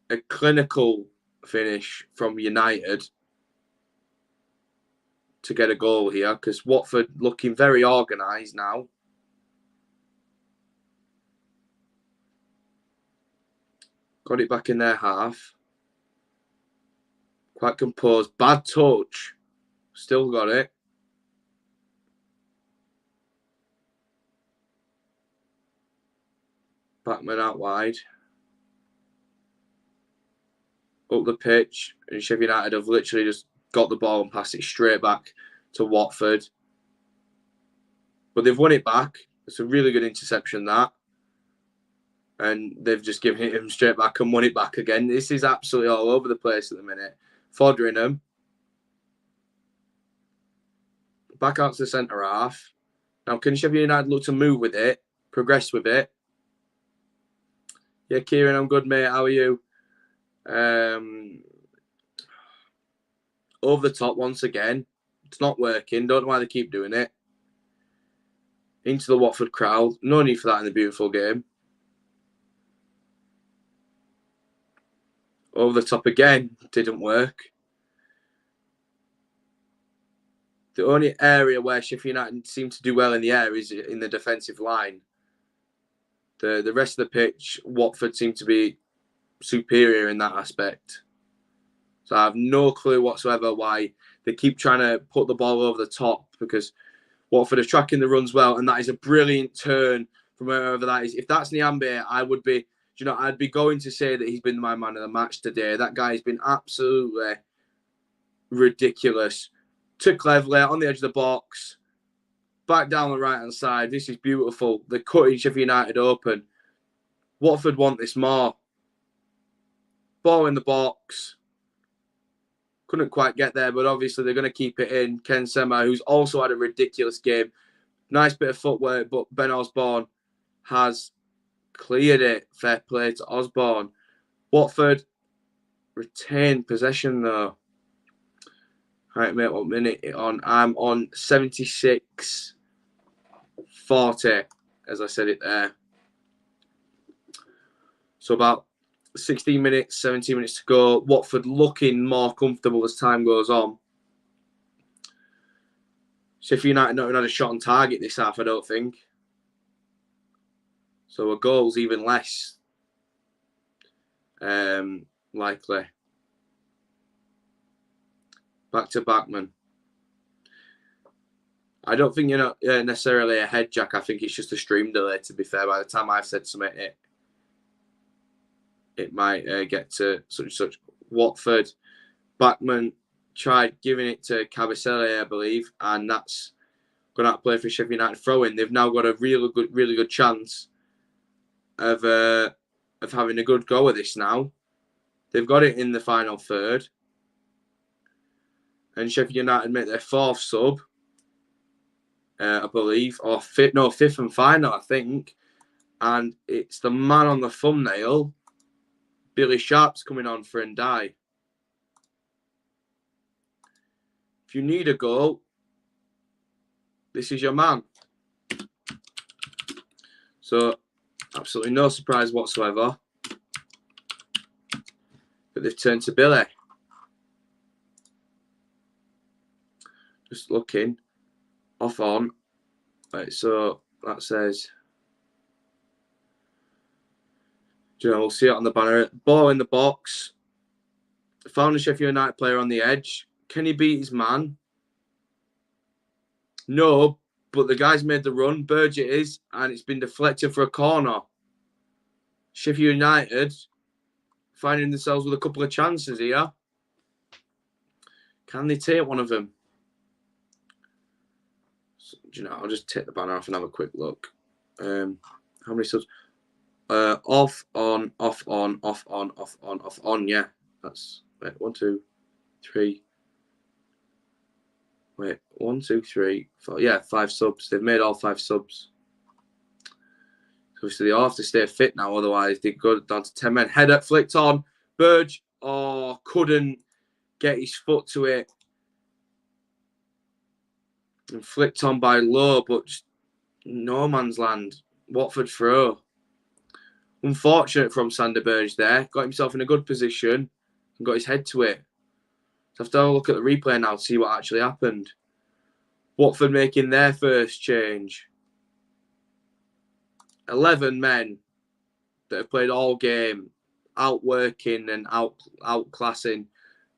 a clinical finish from United to get a goal here, because Watford looking very organised now. Got it back in their half. Quite composed. Bad touch. Still got it. Backman out wide. Up the pitch. And Sheffield United have literally just got the ball and passed it straight back to Watford. But they've won it back. It's a really good interception, that. And they've just given it him straight back and won it back again. This is absolutely all over the place at the minute. Foderingham. Back out to the centre half. Now, can Sheffield United look to move with it? Progress with it? Yeah, Kieran, I'm good, mate. How are you? Over the top once again. It's not working. Don't know why they keep doing it. Into the Watford crowd. No need for that in the beautiful game. Over the top again. Didn't work. The only area where Sheffield United seem to do well in the air is in the defensive line. The rest of the pitch, Watford seem to be superior in that aspect. So I have no clue whatsoever why they keep trying to put the ball over the top, because Watford are tracking the runs well, and that is a brilliant turn from wherever that is. If that's Nyambe, I'd be going to say that he's been my man of the match today. That guy's been absolutely ridiculous. To Cleverly on the edge of the box, back down the right-hand side. This is beautiful. They're cutting Sheffield United open. Watford want this more. Ball in the box. Couldn't quite get there, but obviously they're going to keep it in. Ken Sema, who's also had a ridiculous game. Nice bit of footwork, but Ben Osborne has cleared it. Fair play to Osborne. Watford retained possession, though. Right, mate, what minute it on? I'm on 76-40, as I said it there. So about 16 minutes, 17 minutes to go. Watford looking more comfortable as time goes on. Sheffield United not even had a shot on target this half, I don't think. So a goal's even less likely. Back to Backman. I don't think you're not necessarily a head, Jack. I think it's just a stream delay, to be fair. By the time I've said something, it might get to such and such. Watford. Backman tried giving it to Cabasele, I believe, and that's going to play for Sheffield United throw-in. They've now got a really good chance of having a good go at this now. They've got it in the final third. And Sheffield United make their fourth sub, I believe, or fifth and final, I think. And it's the man on the thumbnail, Billy Sharp's coming on for Ndai. If you need a goal, this is your man. So, absolutely no surprise whatsoever that they've turned to Billy. Just looking. Off on. Right, so that says, we'll see it on the banner. Ball in the box. Found a Sheffield United player on the edge. Can he beat his man? No, but the guy's made the run. Burgett is, and it's been deflected for a corner. Sheffield United finding themselves with a couple of chances here. Can they take one of them? So, you know, I'll just take the banner off and have a quick look. How many subs? Off, on, off, on, off, on, off, on, off, on. Yeah, that's wait. 1, 2, 3. Wait, 1, 2, 3, 4. Yeah, 5 subs. They've made all 5 subs. So they all have to stay fit now, otherwise they go down to 10 men. Header flicked on. Burge, couldn't get his foot to it. And flicked on by Lowe, but just no man's land. Watford throw. Unfortunate from Sander Burge there. Got himself in a good position and got his head to it. So I have to have a look at the replay now to see what actually happened. Watford making their first change. 11 men that have played all game, outworking and outclassing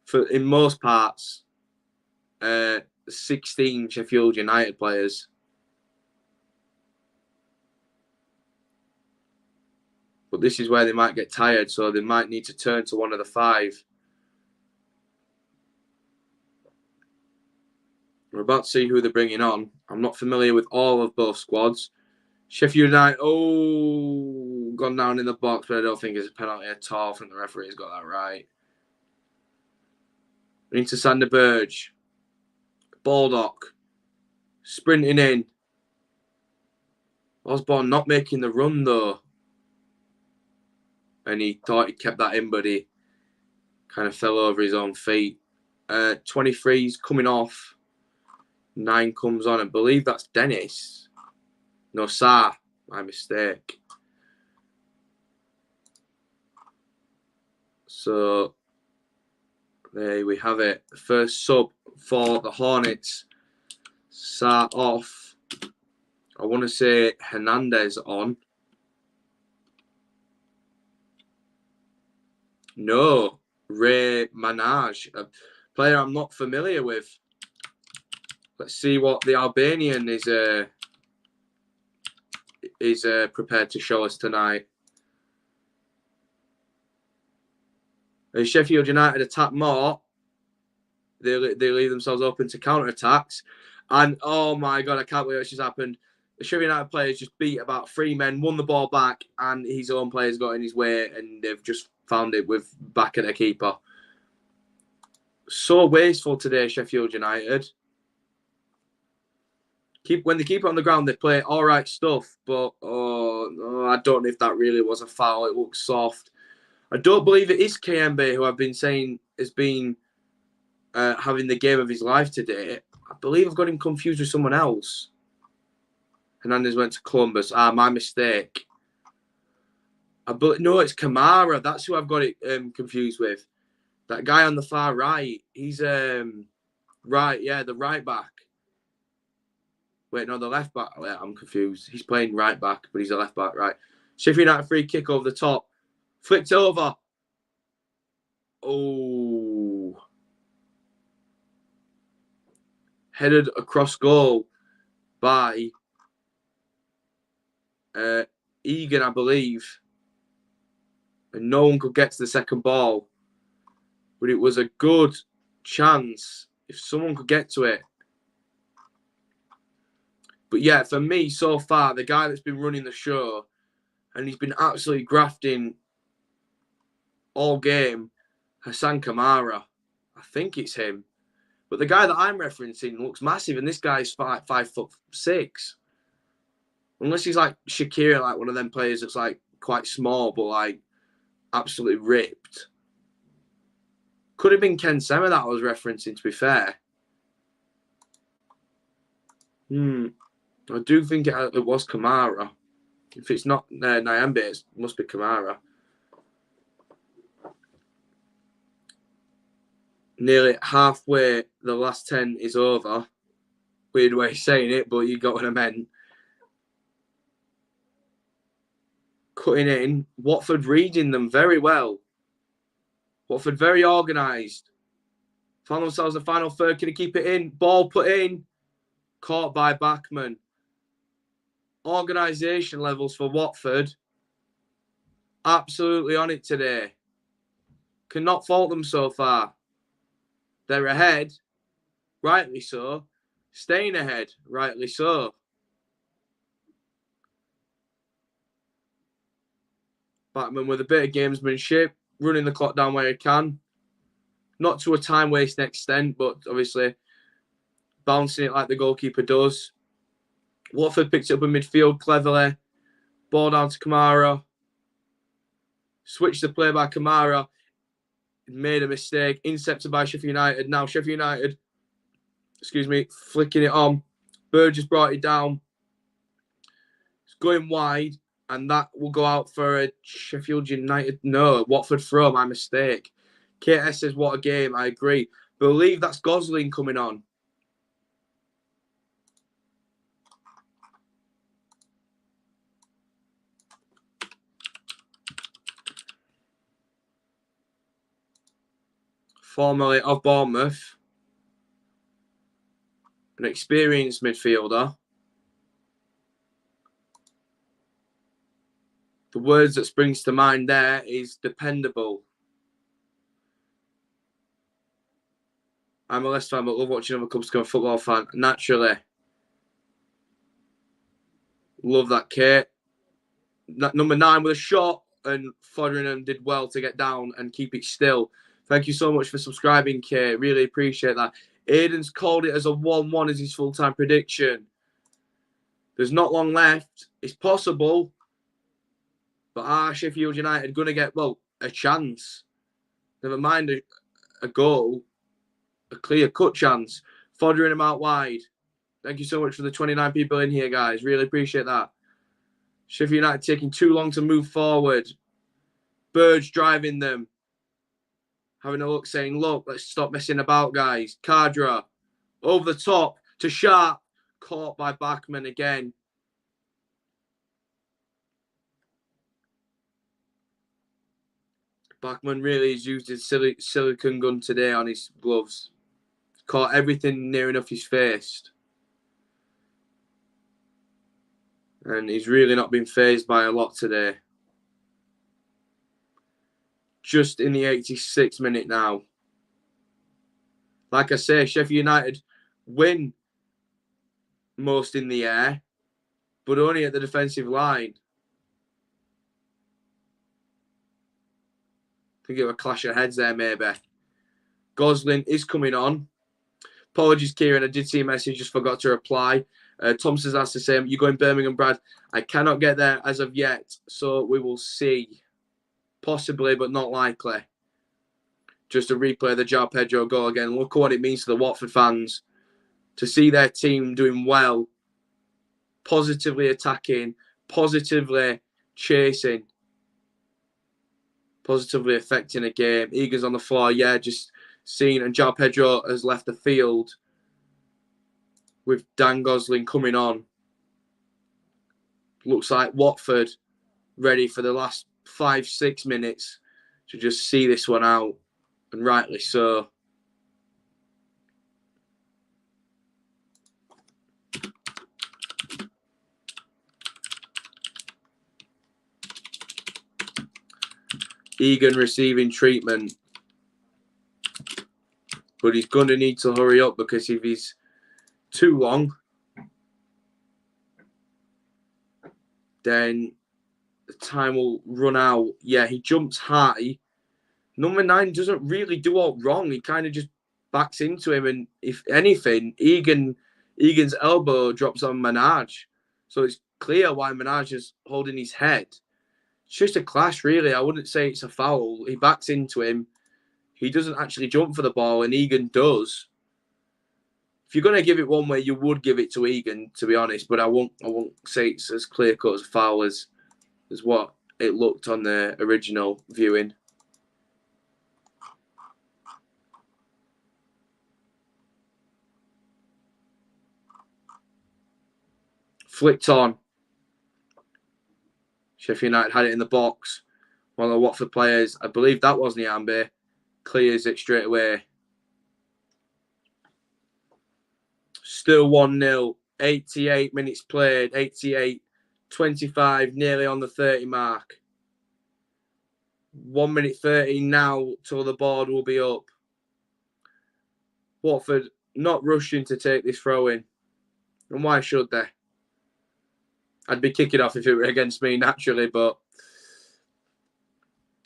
for in most parts 16 Sheffield United players. But this is where they might get tired, so they might need to turn to one of the 5. We're about to see who they're bringing on. I'm not familiar with all of both squads. Sheffield United, gone down in the box, but I don't think it's a penalty at all. I think the referee's got that right. Into Sander Burge. Baldock. Sprinting in. Osborne not making the run, though. And he thought he kept that in, but he kind of fell over his own feet. 23's coming off. 9 comes on. I believe that's Dennis. No, Sa. My mistake. So, there we have it. The first sub for the Hornets. Sa off. I want to say Hernandez on. No. Ray Manaj. A player I'm not familiar with. Let's see what the Albanian is prepared to show us tonight. And Sheffield United attack more. They leave themselves open to counter-attacks. And, oh my God, I can't believe what just happened. The Sheffield United players just beat about 3 men, won the ball back, and his own players got in his way, and they've just found it with back at their keeper. So wasteful today, Sheffield United. When they keep it on the ground, they play all right stuff, but I don't know if that really was a foul. It looks soft. I don't believe it is KMB, who I've been saying has been having the game of his life today. I believe I've got him confused with someone else. Hernandez went to Columbus. My mistake. No, it's Kamara. That's who I've got it confused with. That guy on the far right. He's the right back. Wait, no, the left back. Yeah, I'm confused. He's playing right back, but he's a left back, right. Sheffield United free kick over the top. Flicked over. Oh. Headed across goal by Egan, I believe. And no one could get to the second ball. But it was a good chance if someone could get to it. But yeah, for me, so far, the guy that's been running the show, and he's been absolutely grafting all game, Hassan Kamara. I think it's him. But the guy that I'm referencing looks massive, and this guy's 5'6". Unless he's like Shakira, like one of them players that's like quite small, but like absolutely ripped. Could have been Ken Sema that I was referencing, to be fair. I do think it was Kamara. If it's not Nyambe, it must be Kamara. Nearly halfway, the last 10 is over. Weird way of saying it, but you got what I meant. Cutting in. Watford reading them very well. Watford very organised. Found themselves the final third. Can he keep it in? Ball put in. Caught by Bachmann. Organisation levels for Watford. absolutely on it today. Cannot fault them so far. They're ahead, rightly so. Staying ahead, rightly so. Bachmann with a bit of gamesmanship, running the clock down where he can. Not to a time-wasting extent, but obviously bouncing it like the goalkeeper does. Watford picked it up in midfield cleverly. Ball down to Kamara. Switched the play by Kamara. Made a mistake. Intercepted by Sheffield United. Now Sheffield United, flicking it on. Bird just brought it down. It's going wide, and that will go out for a Sheffield United. No, Watford throw. My mistake. KS says, what a game. I agree. Believe that's Gosling coming on. Formerly of Bournemouth. An experienced midfielder. The words that springs to mind there is dependable. I'm a Leicester fan, but love watching other clubs become a football fan. Naturally. Love that, Kate. Number 9 with a shot, and Foderingham did well to get down and keep it still. Thank you so much for subscribing, Kate. Really appreciate that. Aiden's called it as a 1-1 as his full-time prediction. There's not long left. It's possible. But are Sheffield United going to get, a chance? Never mind a goal. A clear-cut chance. Foderingham out wide. Thank you so much for the 29 people in here, guys. Really appreciate that. Sheffield United taking too long to move forward. Bird's driving them. Having a look, saying, look, let's stop messing about, guys. Kadra, over the top to Sharp. Caught by Bachmann again. Bachmann really has used his silicone gun today on his gloves. Caught everything near enough his face. And he's really not been fazed by a lot today. Just in the 86th minute now. Like I say, Sheffield United win most in the air, but only at the defensive line. I think it was a clash of heads there, maybe. Gosling is coming on. Apologies, Kieran. I did see a message, just forgot to reply. Thompson's asked the same. You going Birmingham, Brad? I cannot get there as of yet, so we will see. Possibly, but not likely. Just to replay the João Pedro goal again. Look at what it means to the Watford fans to see their team doing well, positively attacking, positively chasing, positively affecting a game. Egan's on the floor, just seen, and João Pedro has left the field with Dan Gosling coming on. Looks like Watford ready for the last 5-6 minutes to just see this one out, and rightly so. Egan receiving treatment. But he's going to need to hurry up, because if he's too long, then the time will run out. Yeah, he jumps high. Number 9 doesn't really do all wrong. He kind of just backs into him. And if anything, Egan's elbow drops on Minaj. So it's clear why Minaj is holding his head. It's just a clash, really. I wouldn't say it's a foul. He backs into him. He doesn't actually jump for the ball, and Egan does. If you're going to give it one way, you would give it to Egan, to be honest. But I won't say it's as clear-cut as a foul as what it looked on the original viewing. Flicked on. Sheffield United had it in the box. One of the Watford players, I believe that was Nyambe, clears it straight away. Still 1-0. 88 minutes played. 88, 25, nearly on the 30 mark. 1 minute 30 now till the board will be up. Watford not rushing to take this throw in. And why should they? I'd be kicking off if it were against me naturally, but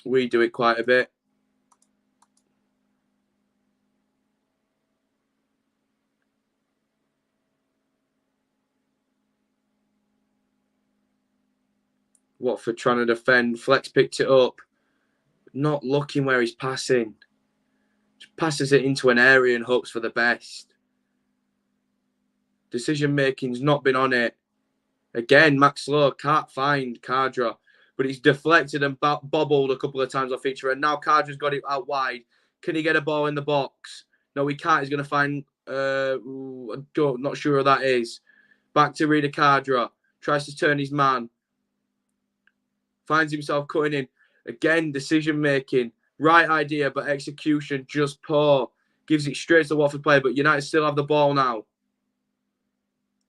we do it quite a bit. Watford trying to defend. Flex picked it up. Not looking where he's passing. Just passes it into an area and hopes for the best. Decision making's not been on it. Again, Max Lowe can't find Kadra, but he's deflected and bobbled a couple of times off each other. And now Kadra's got it out wide. Can he get a ball in the box? No, he can't. He's going to find... not sure who that is. Back to Rida Kadra. Tries to turn his man. Finds himself cutting in. Again, decision making. Right idea, but execution just poor. Gives it straight to the Watford player, but United still have the ball now.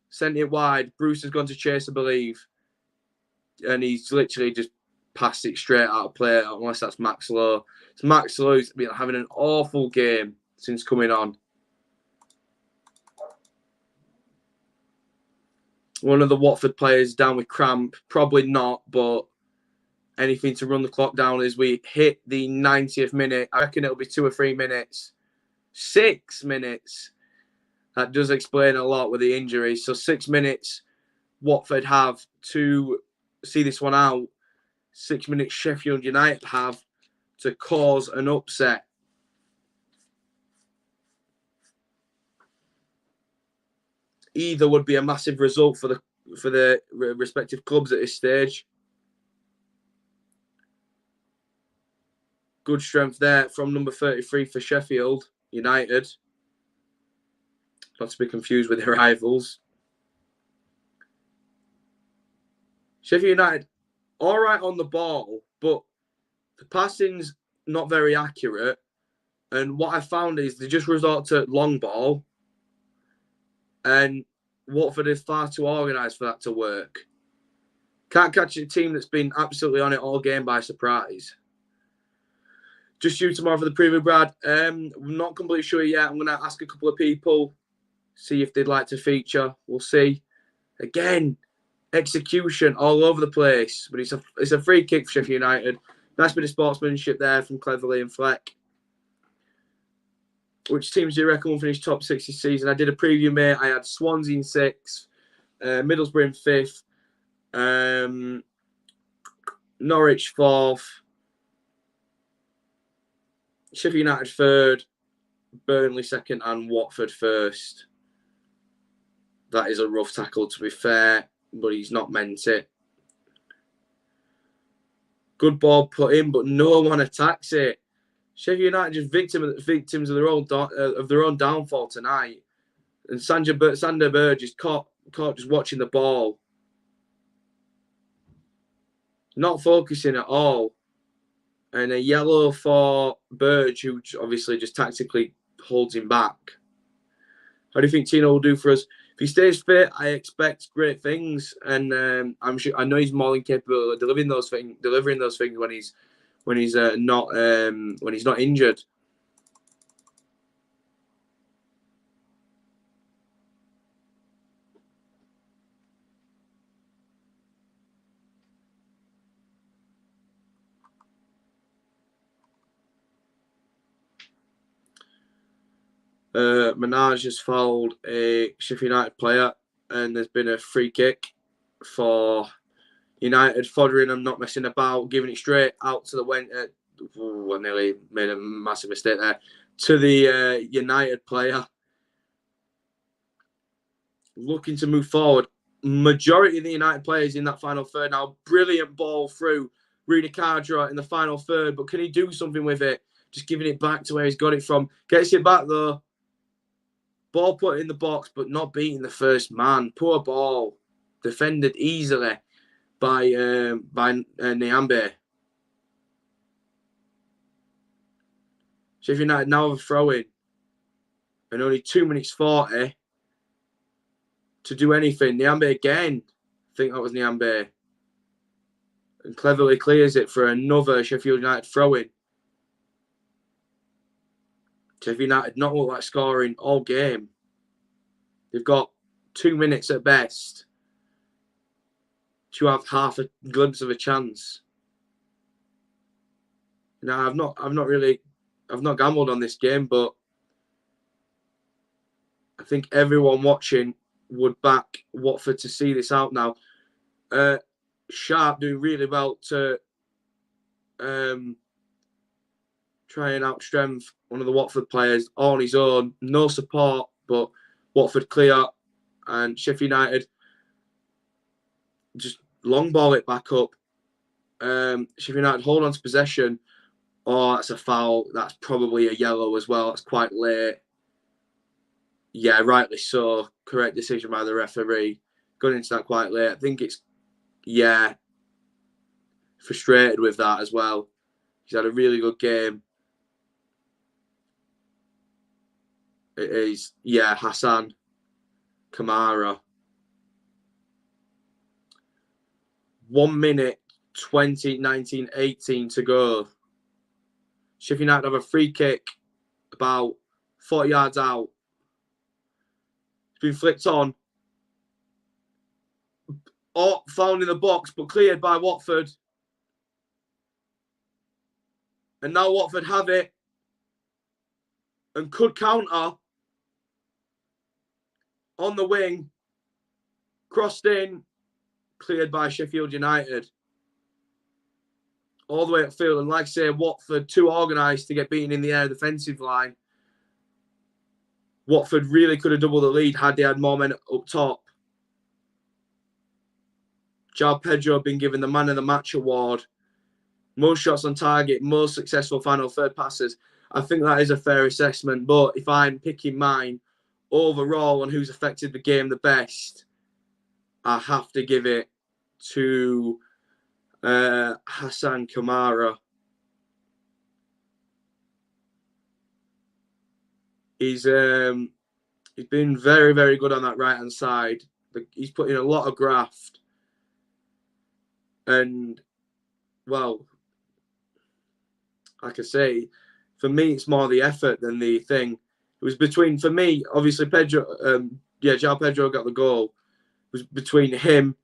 Sent it wide. Bruce has gone to chase, I believe. And he's literally just passed it straight out of play, unless that's Max Lowe. It's Max Lowe who's been having an awful game since coming on. One of the Watford players down with cramp. Probably not, but anything to run the clock down as we hit the 90th minute. I reckon it'll be 2 or 3 minutes. 6 minutes. That does explain a lot with the injuries. So 6 minutes Watford have to see this one out. 6 minutes Sheffield United have to cause an upset. Either would be a massive result for the respective clubs at this stage. Good strength there from number 33 for Sheffield United. Not to be confused with their rivals. Sheffield United, all right on the ball, but the passing's not very accurate. And what I found is they just resort to long ball. And Watford is far too organised for that to work. Can't catch a team that's been absolutely on it all game by surprise. Just you tomorrow for the preview, Brad. I'm not completely sure yet. I'm going to ask a couple of people, see if they'd like to feature. We'll see. Again, execution all over the place. But it's a free kick for Sheffield United. Nice bit of sportsmanship there from Cleverley and Fleck. Which teams do you reckon will finish top 6 this season? I did a preview, mate. I had Swansea in 6th, Middlesbrough in 5th, Norwich 4th, Sheffield United 3rd, Burnley 2nd, and Watford 1st. That is a rough tackle, to be fair, but he's not meant it. Good ball put in, but no one attacks it. Sheffield United just victims of their own downfall tonight. And Sander Berge is caught just watching the ball. Not focusing at all. And a yellow for Berge, who obviously just tactically holds him back. How do you think Tino will do for us? If he stays fit, I expect great things. And I know he's more than capable of delivering those things when he's not injured. Minaj has fouled a Sheffield United player, and there's been a free kick for United. Foderingham not messing about, giving it straight out to the I nearly made a massive mistake there. To the United player. Looking to move forward. Majority of the United players in that final third now. Brilliant ball through Rida Kadra in the final third, but can he do something with it? Just giving it back to where he's got it from. Gets it back though. Ball put in the box, but not beating the first man. Poor ball. Defended easily by Nyambe. Sheffield United now have a throw-in. And only 2 minutes 40 to do anything. Nyambe again. I think that was Nyambe. and cleverly clears it for another Sheffield United throw-in. Sheffield United not look like scoring all game. They've got 2 minutes at best to have half a glimpse of a chance. Now, I've not gambled on this game, but I think everyone watching would back Watford to see this out now. Sharp doing really well to try and outstrength one of the Watford players on his own. No support, but Watford clear, and Sheffield United just long ball it back up. Sheffield United hold on to possession. Oh, that's a foul. That's probably a yellow as well. That's quite late. Yeah, rightly so. Correct decision by the referee. Going into that quite late. I think it's, yeah, frustrated with that as well. He's had a really good game. It is, yeah, Hassan Kamara. 1 minute, 20, 19, 18 to go. Sheffield United have a free kick about 40 yards out. It's been flicked on. Oh, found in the box, but cleared by Watford. And now Watford have it and could counter on the wing. Crossed in, cleared by Sheffield United. All the way upfield. And like I say, Watford too organised to get beaten in the air defensive line. Watford really could have doubled the lead had they had more men up top. João Pedro been given the Man of the Match award. Most shots on target, most successful final third passes. I think that is a fair assessment. But if I'm picking mine overall on who's affected the game the best, I have to give it to Hassan Kamara. He's been very, very good on that right-hand side. He's put in a lot of graft. And, well, like I say, for me, it's more the effort than the thing. It was between, for me, obviously, Pedro, João Pedro got the goal. It was between him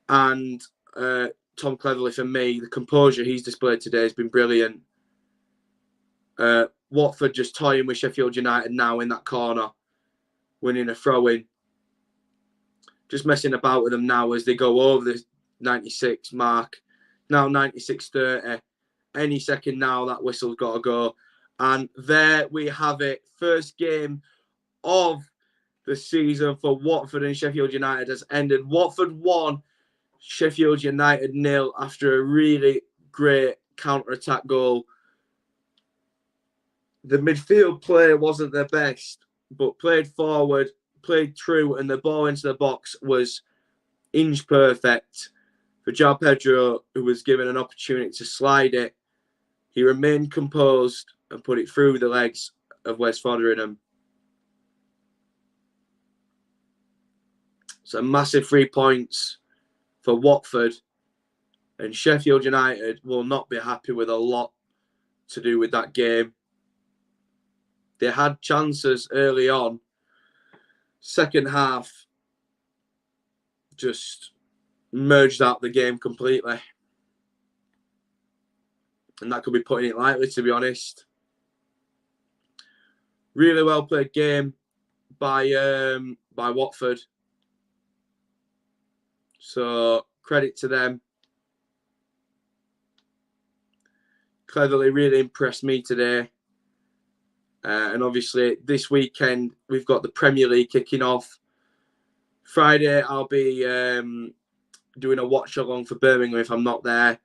and Tom Cleverley. For me, the composure he's displayed today has been brilliant. Watford just toying with Sheffield United now in that corner, winning a throw-in. Just messing about with them now as they go over the 96 mark. Now 96:30. Any second now, that whistle's got to go. And there we have it. First game of the season for Watford and Sheffield United has ended. Watford 1, Sheffield United 0 after a really great counter-attack goal. The midfield play wasn't their best, but played forward, played through, and the ball into the box was inch perfect for João Pedro, who was given an opportunity to slide it. He remained composed and put it through the legs of Wes Foderingham. So massive 3 points for Watford, and Sheffield United will not be happy with a lot to do with that game. They had chances early on. Second half just merged out the game completely. And that could be putting it lightly, to be honest. Really well played game by Watford. So credit to them. Cleverly really impressed me today. And obviously this weekend we've got the Premier League kicking off. Friday I'll be doing a watch along for Birmingham if I'm not there.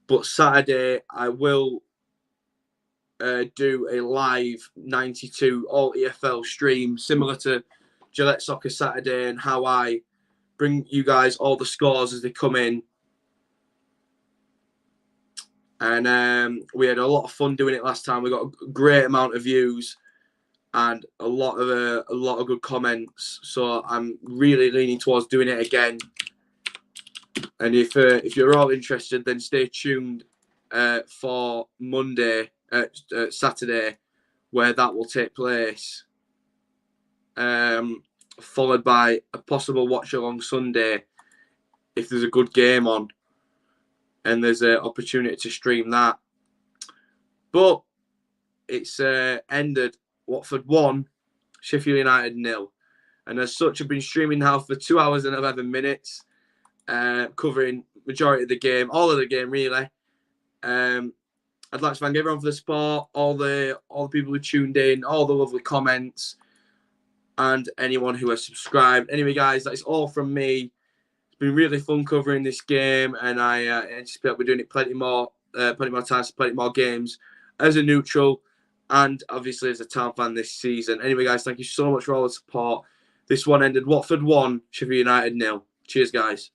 But Saturday I will do a live 92 all EFL stream similar to Gillette Soccer Saturday, and how I bring you guys all the scores as they come in. And we had a lot of fun doing it last time. We got a great amount of views and a lot of good comments. So I'm really leaning towards doing it again. And if you're all interested, then stay tuned for Saturday, where that will take place. Followed by a possible watch along Sunday if there's a good game on and there's an opportunity to stream that. But it's ended Watford 1, Sheffield United 0. And as such, I've been streaming now for 2 hours and 11 minutes, covering majority of the game, all of the game really. I'd like to thank everyone for the support, all the people who tuned in, all the lovely comments, and anyone who has subscribed. Anyway, guys, that's all from me. It's been really fun covering this game, and I anticipate we're doing it plenty more times, plenty more games as a neutral, and obviously as a town fan this season. Anyway, guys, thank you so much for all the support. This one ended Watford 1, Sheffield United 0. Cheers, guys.